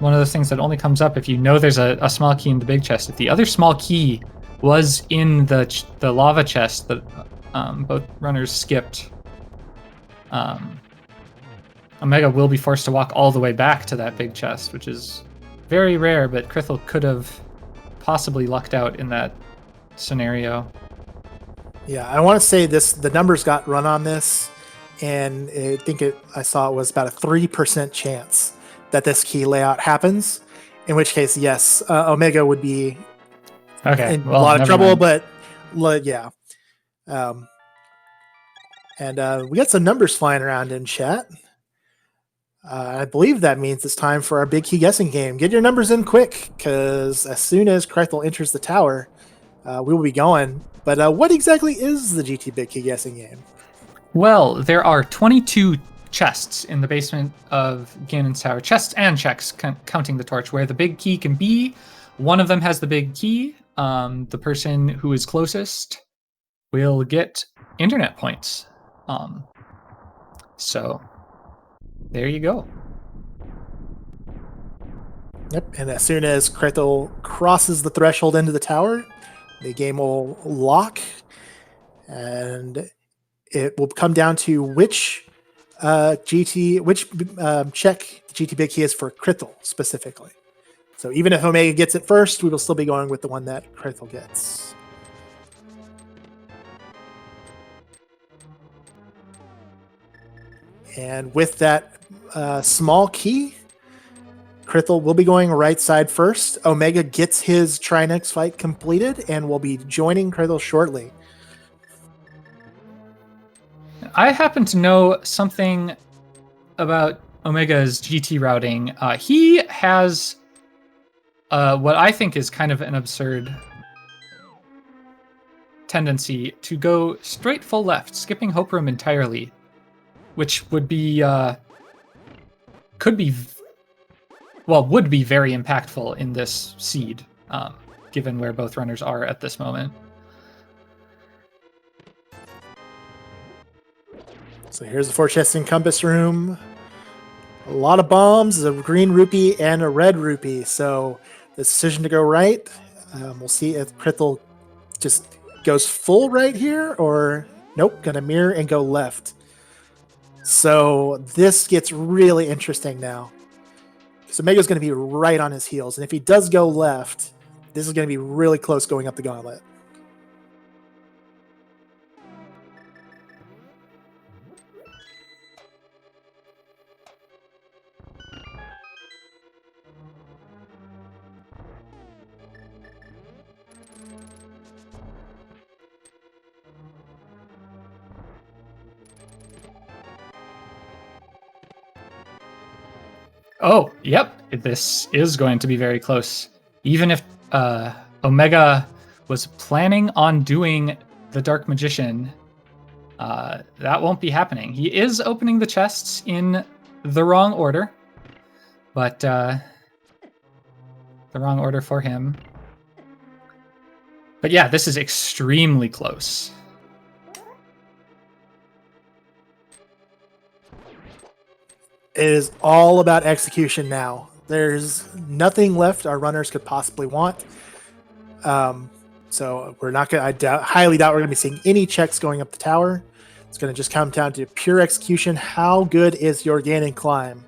B: of those things that only comes up if you know there's a small key in the big chest. If the other small key was in the lava chest that both runners skipped, Omega will be forced to walk all the way back to that big chest, which is very rare, but Krithel could have possibly lucked out in that scenario.
A: Yeah, I want to say the numbers got run on this, and I saw it was about a 3% chance that this key layout happens, in which case, yes, Omega would be in a lot of trouble,
B: mind.
A: But yeah. And we got some numbers flying around in chat. I believe that means it's time for our big key guessing game. Get your numbers in quick, because as soon as Krithel enters the tower, we will be going. But what exactly is the GT Big Key guessing game?
B: Well, there are 22 chests in the basement of Ganon's tower. Chests and checks, counting the torch, where the big key can be. One of them has the big key. The person who is closest will get internet points. So there you go.
A: Yep, and as soon as Krithel crosses the threshold into the tower, the game will lock, and it will come down to which check the GT Big Key is for Krithel specifically. So even if Omega gets it first, we will still be going with the one that Krithel gets. And with that small key, Krithel will be going right side first. Omega gets his Trinex fight completed and will be joining Krithel shortly.
B: I happen to know something about Omega's GT routing. He has what I think is kind of an absurd tendency to go straight full left, skipping Hope Room entirely, which would be would be very impactful in this seed, given where both runners are at this moment.
A: So here's the 4-chest encompass room. A lot of bombs, a green rupee and a red rupee. So the decision to go right, we'll see if Krithel just goes full right here, or nope, gonna mirror and go left. So this gets really interesting now. So Omega's going to be right on his heels. And if he does go left, this is going to be really close going up the gauntlet.
B: Oh, yep. This is going to be very close. Even if Omega was planning on doing the Dark Magician, that won't be happening. He is opening the chests in the wrong order, but the wrong order for him. But yeah, this is extremely close.
A: It is all about execution now. There's nothing left our runners could possibly want. So we're not going to, highly doubt we're going to be seeing any checks going up the tower. It's going to just come down to pure execution. How good is your Ganon climb?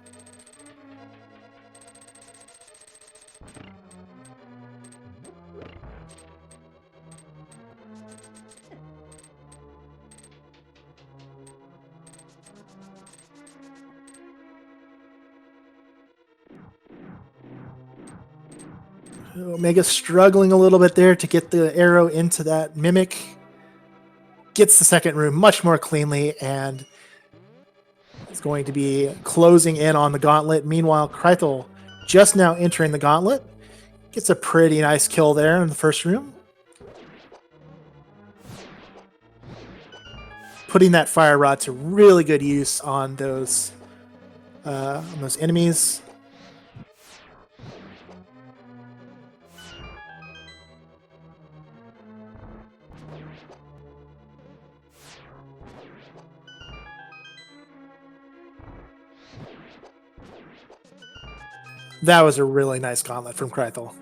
A: Omega struggling a little bit there to get the arrow into that Mimic. Gets the second room much more cleanly, and is going to be closing in on the gauntlet. Meanwhile, Krithel just now entering the gauntlet. Gets a pretty nice kill there in the first room. Putting that fire rod to really good use on those enemies. That was a really nice gauntlet from Krithel.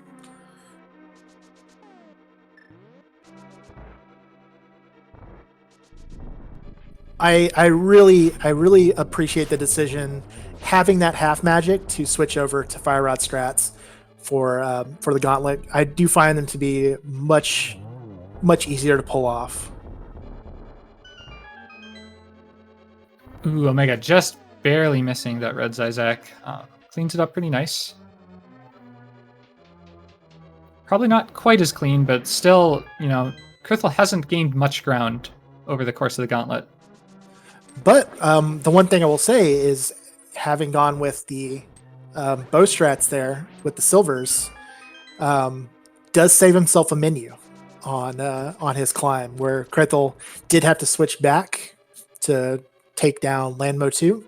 A: I really appreciate the decision having that half magic to switch over to fire rod strats for the gauntlet. I do find them to be much easier to pull off.
B: Ooh, Omega just barely missing that red Zizak. Cleans it up pretty nice. Probably not quite as clean, but still, Krithel hasn't gained much ground over the course of the gauntlet.
A: But the one thing I will say is, having gone with the bow strats there with the silvers, does save himself a menu on his climb, where Krithel did have to switch back to take down Landmo 2.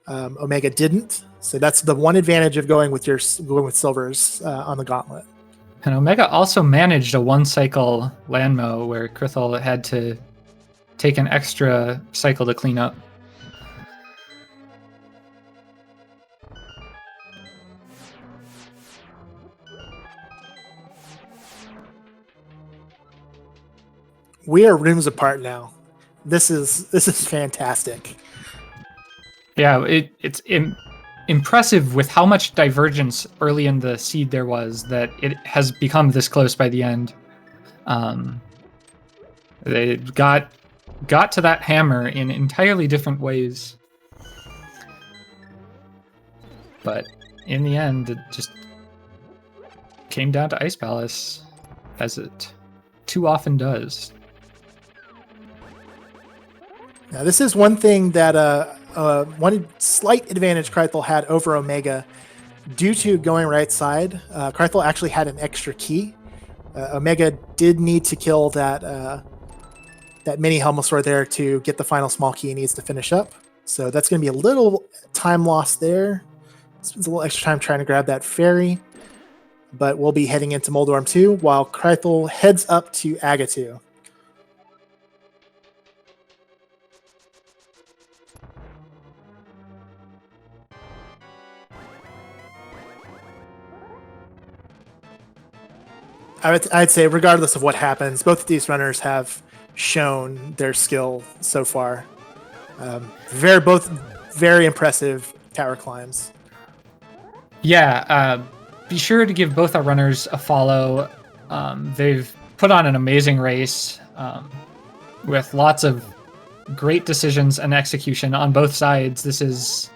A: Omega didn't, so that's the one advantage of going with silvers on the gauntlet.
B: And Omega also managed a one-cycle Landmo where Krithel had to take an extra cycle to clean up.
A: We are rooms apart now. This is fantastic.
B: Yeah, it's impressive with how much divergence early in the seed there was that it has become this close by the end. They got to that hammer in entirely different ways. But in the end, it just came down to Ice Palace, as it too often does.
A: Now, this is one thing that one slight advantage Krithel had over Omega. Due to going right side, Krithel actually had an extra key. Omega did need to kill that mini Helmosaur there to get the final small key he needs to finish up. So that's going to be a little time lost there. Spends a little extra time trying to grab that fairy. But we'll be heading into Moldorm 2 while Krithel heads up to Agatu. I'd say, regardless of what happens, both of these runners have shown their skill so far. Both very impressive tower climbs.
B: Yeah, be sure to give both our runners a follow. They've put on an amazing race with lots of great decisions and execution on both sides. This has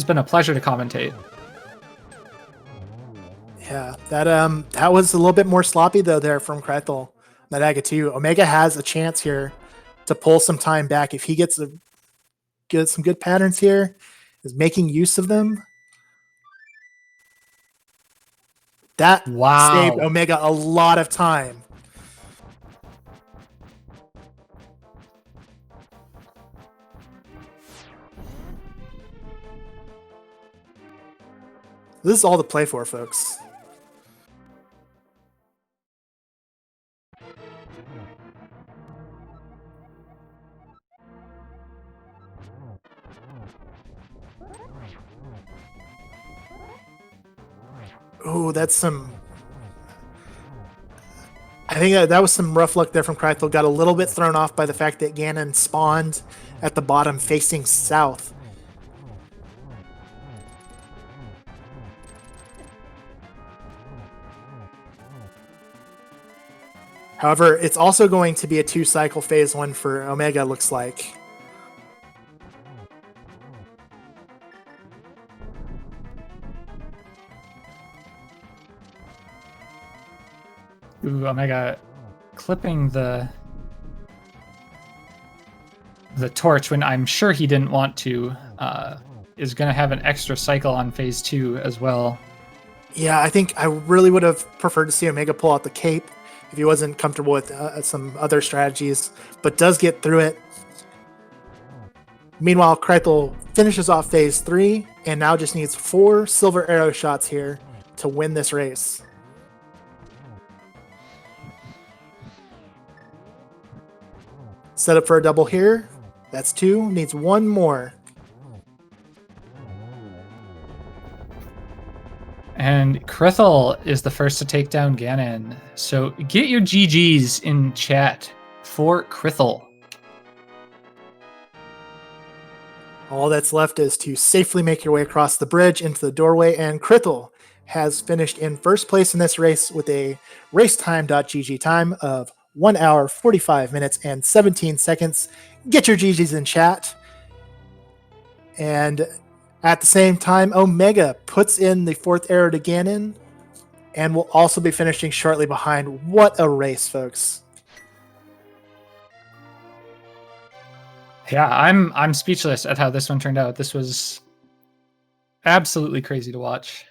B: been a pleasure to commentate.
A: Yeah, that was a little bit more sloppy though there from Krithel. That Agatu. Omega has a chance here to pull some time back if he gets some good patterns here, is making use of them. That saved Omega a lot of time. This is all to play for, folks. Oh, that's some. I think that was some rough luck there from Krithel. Got a little bit thrown off by the fact that Ganon spawned at the bottom facing south. However, it's also going to be a 2-cycle phase 1 for Omega, looks like.
B: Ooh, Omega clipping the torch when I'm sure he didn't want to, is going to have an extra cycle on phase 2 as well.
A: Yeah, I think I really would have preferred to see Omega pull out the cape if he wasn't comfortable with some other strategies, but does get through it. Meanwhile, Krithel finishes off phase 3 and now just needs 4 silver arrow shots here to win this race. Set up for a double here. That's 2. Needs 1 more.
B: And Krithel is the first to take down Ganon. So get your GGs in chat for Krithel.
A: All that's left is to safely make your way across the bridge into the doorway, and Krithel has finished in first place in this race with a racetime.gg time of 1 hour, 45 minutes, and 17 seconds. Get your GGs in chat. And at the same time, Omega puts in the 4th arrow to Ganon and will also be finishing shortly behind. What a race, folks.
B: Yeah, I'm speechless at how this one turned out. This was absolutely crazy to watch.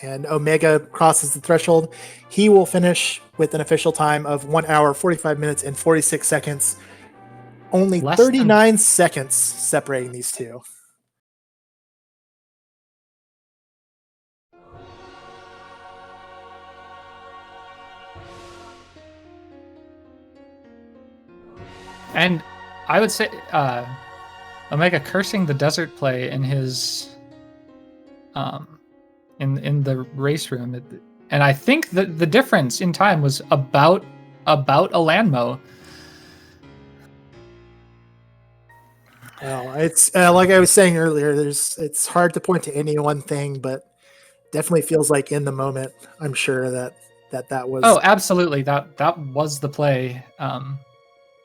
A: And Omega crosses the threshold. He will finish with an official time of 1 hour, 45 minutes, and 46 seconds. Only 39 seconds separating these two.
B: And I would say Omega cursing the desert play in his in the race room, and I think that the difference in time was about a landmo.
A: Well, it's like I was saying earlier. It's hard to point to any one thing, but definitely feels like in the moment. I'm sure that was.
B: Oh, absolutely. That was the play.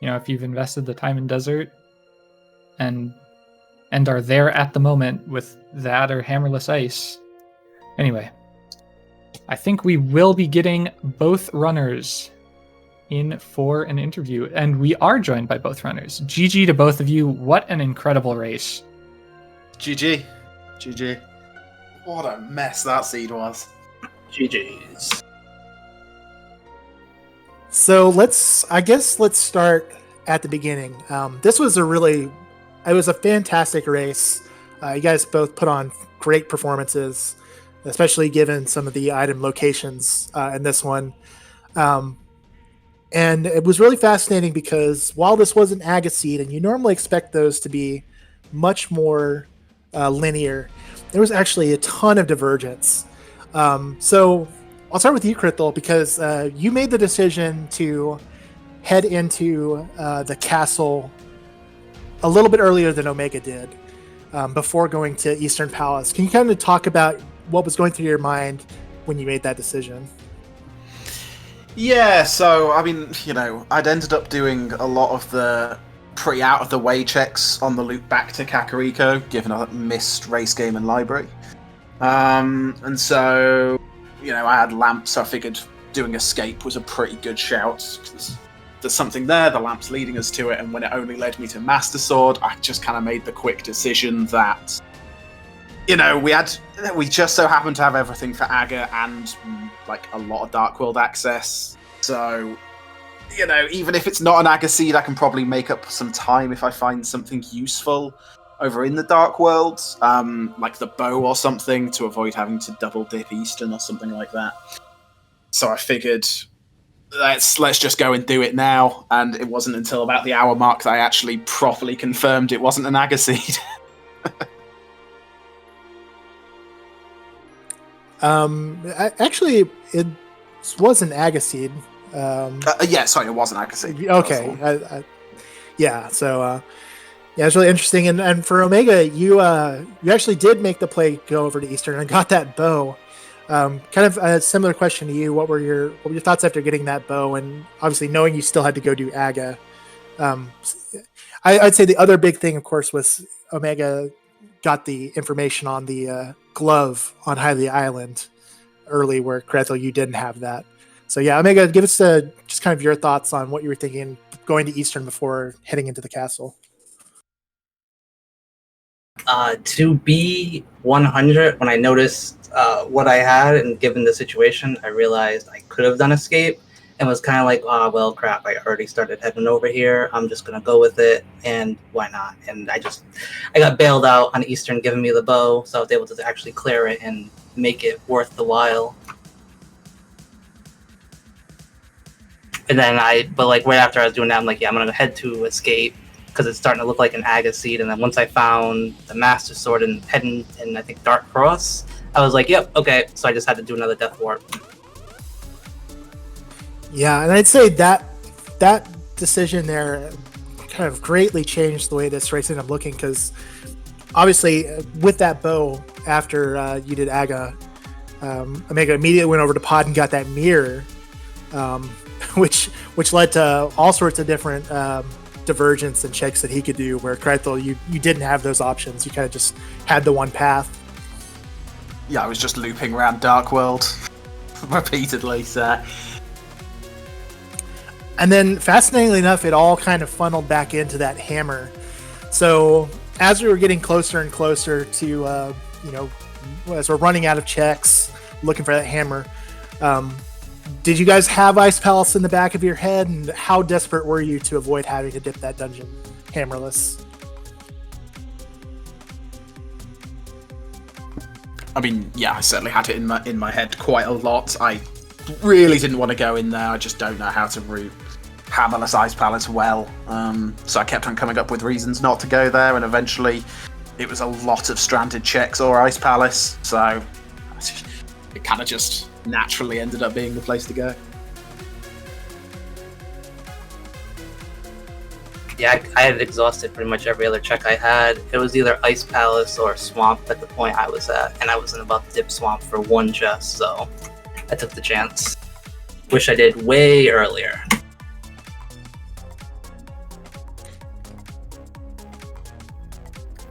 B: If you've invested the time in desert and are there at the moment with that or hammerless ice. Anyway, I think we will be getting both runners in for an interview, and we are joined by both runners. GG to both of you. What an incredible race.
C: GG. What a mess that seed was.
D: GG's.
A: So let's start at the beginning. This was it was a fantastic race. You guys both put on great performances, especially given some of the item locations in this one. And it was really fascinating because while this was an Aga seed, and you normally expect those to be much more linear, there was actually a ton of divergence. So I'll start with you, Krithel, because you made the decision to head into the castle a little bit earlier than Omega did, before going to Eastern Palace. Can you kind of talk about what was going through your mind when you made that decision?
C: Yeah, so, I mean, I'd ended up doing a lot of the pretty out-of-the-way checks on the loop back to Kakariko, given I missed race game and library. And so, I had lamps, so I figured doing escape was a pretty good shout, because there's something there, the lamp's leading us to it, and when it only led me to Master Sword, I just kind of made the quick decision that, we just so happened to have everything for Aga and, a lot of Dark World access, so, even if it's not an Aga seed, I can probably make up some time if I find something useful over in the Dark World, like the bow or something, to avoid having to double dip Eastern or something like that. So I figured, let's just go and do it now, and it wasn't until about the hour mark that I actually properly confirmed it wasn't an Aga seed.
A: Actually, it was an Aga seed.
C: Yeah, sorry, it wasn't Agassi.
A: Okay. Yeah. So yeah, it's really interesting. And for Omega, you actually did make the play go over to Eastern and got that bow. Kind of a similar question to you. What were your thoughts after getting that bow, and obviously knowing you still had to go do Aga? I'd say the other big thing, of course, was Omega got the information on the glove on Highly Island early, where Krithel, you didn't have that. So yeah, Omega, give us just kind of your thoughts on what you were thinking going to Eastern before heading into the castle.
D: To be 100, when I noticed what I had and given the situation, I realized I could have done escape and was kind of like, well, crap, I already started heading over here. I'm just going to go with it, and why not? And I got bailed out on Eastern giving me the bow, so I was able to actually clear it and make it worth the while. And then but like right after I was doing that, I'm like, yeah, I'm going to head to escape, because it's starting to look like an Aga seed. And then once I found the Master Sword and heading in, I think, Dark Cross, I was like, yep, okay. So I just had to do another Death Warp.
A: Yeah, and I'd say that decision there kind of greatly changed the way this race ended up looking, because obviously with that bow, after you did Aga, Omega immediately went over to Pod and got that mirror, which led to all sorts of different divergence and checks that he could do, where Krithel, you didn't have those options. You kind of just had the one path.
C: Yeah, I was just looping around Dark World repeatedly, so...
A: And then, fascinatingly enough, it all kind of funneled back into that hammer. So, as we were getting closer and closer to, as we're running out of checks, looking for that hammer, did you guys have Ice Palace in the back of your head? And how desperate were you to avoid having to dip that dungeon hammerless?
C: I mean, yeah, I certainly had it in my head quite a lot. I really didn't want to go in there. I just don't know how to route hammerless Ice Palace well. So I kept on coming up with reasons not to go there, and eventually it was a lot of stranded checks or Ice Palace. So it kind of just naturally ended up being the place to go.
D: Yeah, I had exhausted pretty much every other check I had. It was either Ice Palace or Swamp at the point I was at, and I wasn't about to dip Swamp for one chest, so I took the chance. Wish I did way earlier.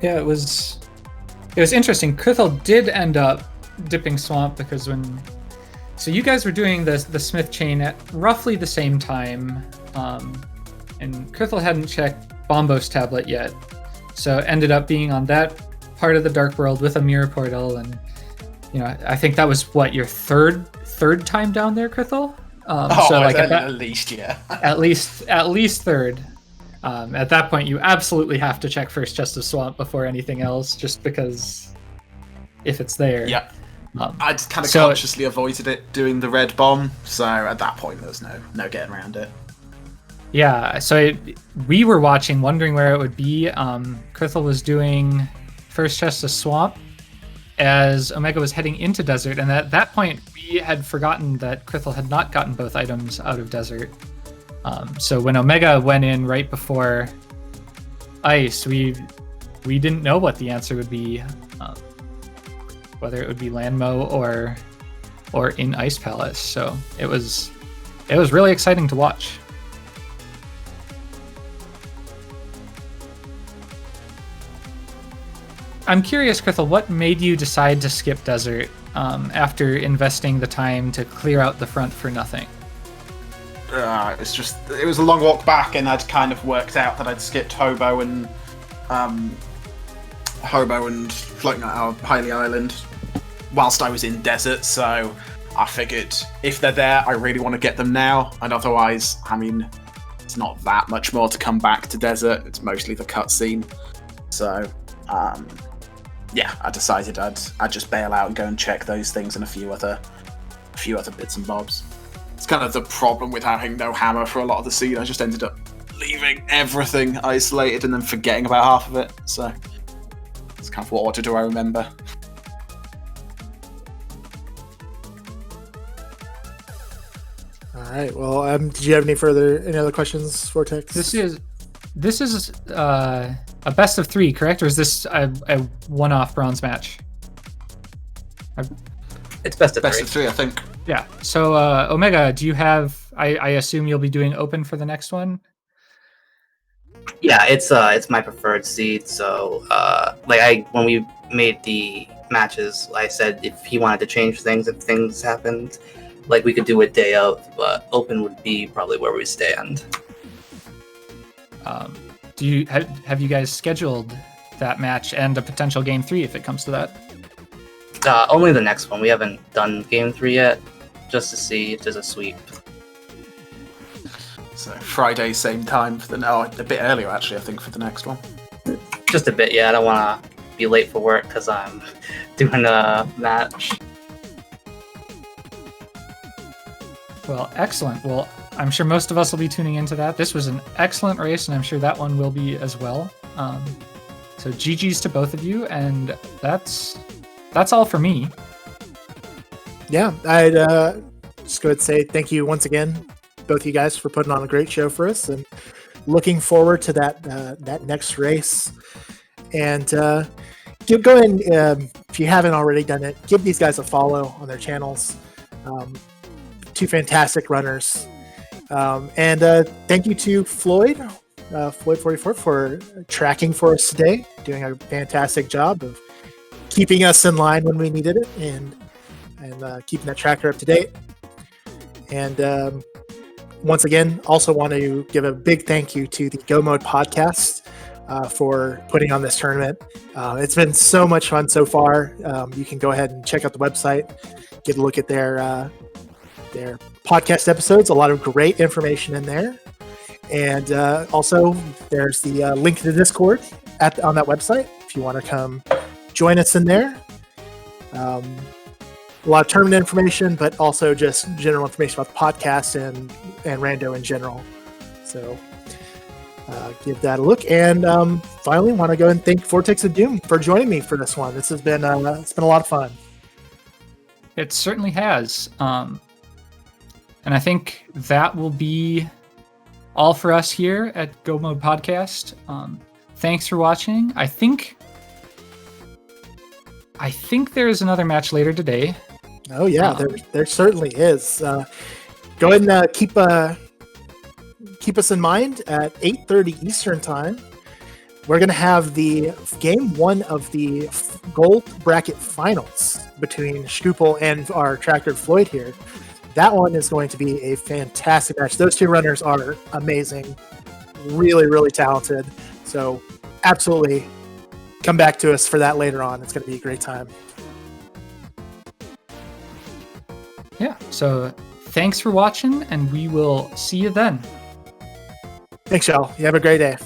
B: Yeah, it was interesting. Krithel did end up dipping Swamp because so you guys were doing the Smith chain at roughly the same time, and Krithel hadn't checked Bombo's tablet yet, so ended up being on that part of the Dark World with a mirror portal, and I think that was your third time down there, Krithel.
C: So like at least, yeah,
B: at least third. At that point, you absolutely have to check first chest of Swamp before anything else, just because if it's there.
C: Yeah. I just kind of consciously avoided it doing the red bomb, so at that point there was no getting around it.
B: Yeah, so we were watching, wondering where it would be. Krithel was doing first chest of Swamp as Omega was heading into Desert, and at that point we had forgotten that Krithel had not gotten both items out of Desert. So when Omega went in right before Ice, we didn't know what the answer would be, whether it would be Landmo or in Ice Palace. So it was really exciting to watch. I'm curious, Krithel, what made you decide to skip Desert after investing the time to clear out the front for nothing?
C: It was a long walk back, and I'd kind of worked out that I'd skipped Hobo and floating out of Highly Island whilst I was in Desert, so I figured if they're there, I really want to get them now, and otherwise, I mean, it's not that much more to come back to Desert. It's mostly the cutscene, so yeah, I decided I'd just bail out and go and check those things and a few other bits and bobs. It's kind of the problem with having no hammer for a lot of the scene. I just ended up leaving everything isolated and then forgetting about half of it. So it's kind of what order do I remember?
A: All right. Well, did you have any other questions, Vortex?
B: This is a best of 3, correct? Or is this a one-off bronze match?
D: It's best of
C: Best
D: three.
C: of 3, I think.
B: Yeah. So Omega, do you have? I assume you'll be doing open for the next one.
D: Yeah, it's my preferred seed. So when we made the matches, I said if he wanted to change things, if things happened, like we could do a day of, but open would be probably where we stand.
B: Do you have you guys scheduled that match and a potential game 3 if it comes to that?
D: Only the next one. We haven't done game 3 yet, just to see if there's a sweep.
C: So Friday, same time for a bit earlier actually, I think, for the next one.
D: Just a bit, yeah. I don't want to be late for work because I'm doing a match.
B: Well, excellent. Well, I'm sure most of us will be tuning into that. This was an excellent race, and I'm sure that one will be as well. So GG's to both of you, and that's all for me.
A: Yeah, I'd just go ahead and say thank you once again, both of you guys, for putting on a great show for us, and looking forward to that next race. And go ahead and, if you haven't already done it, give these guys a follow on their channels. 2 fantastic runners. And thank you to Floyd, Floyd44, for tracking for us today, doing a fantastic job of keeping us in line when we needed it, and keeping that tracker up to date. And once again, also want to give a big thank you to the Go Mode podcast for putting on this tournament. It's been so much fun so far. You can go ahead and check out the website, get a look at their podcast episodes. A lot of great information in there. And also, there's the link to the Discord on that website if you want to come join us in there. A lot of tournament information, but also just general information about the podcast and Rando in general. So give that a look. And finally, want to go and thank vortexofdoom for joining me for this one. This has been it's been a lot of fun.
B: It certainly has. And I think that will be all for us here at Go Mode Podcast. Thanks for watching. I think there is another match later today.
A: Oh yeah, there certainly is. Go ahead and keep us in mind at 8:30 Eastern time. We're going to have the game 1 of the gold bracket finals between Scoopel and our tractor Floyd here. That one is going to be a fantastic match. Those 2 runners are amazing, really, really talented. So absolutely come back to us for that later on. It's going to be a great time.
B: Yeah, so thanks for watching, and we will see you then.
A: Thanks, y'all. You have a great day.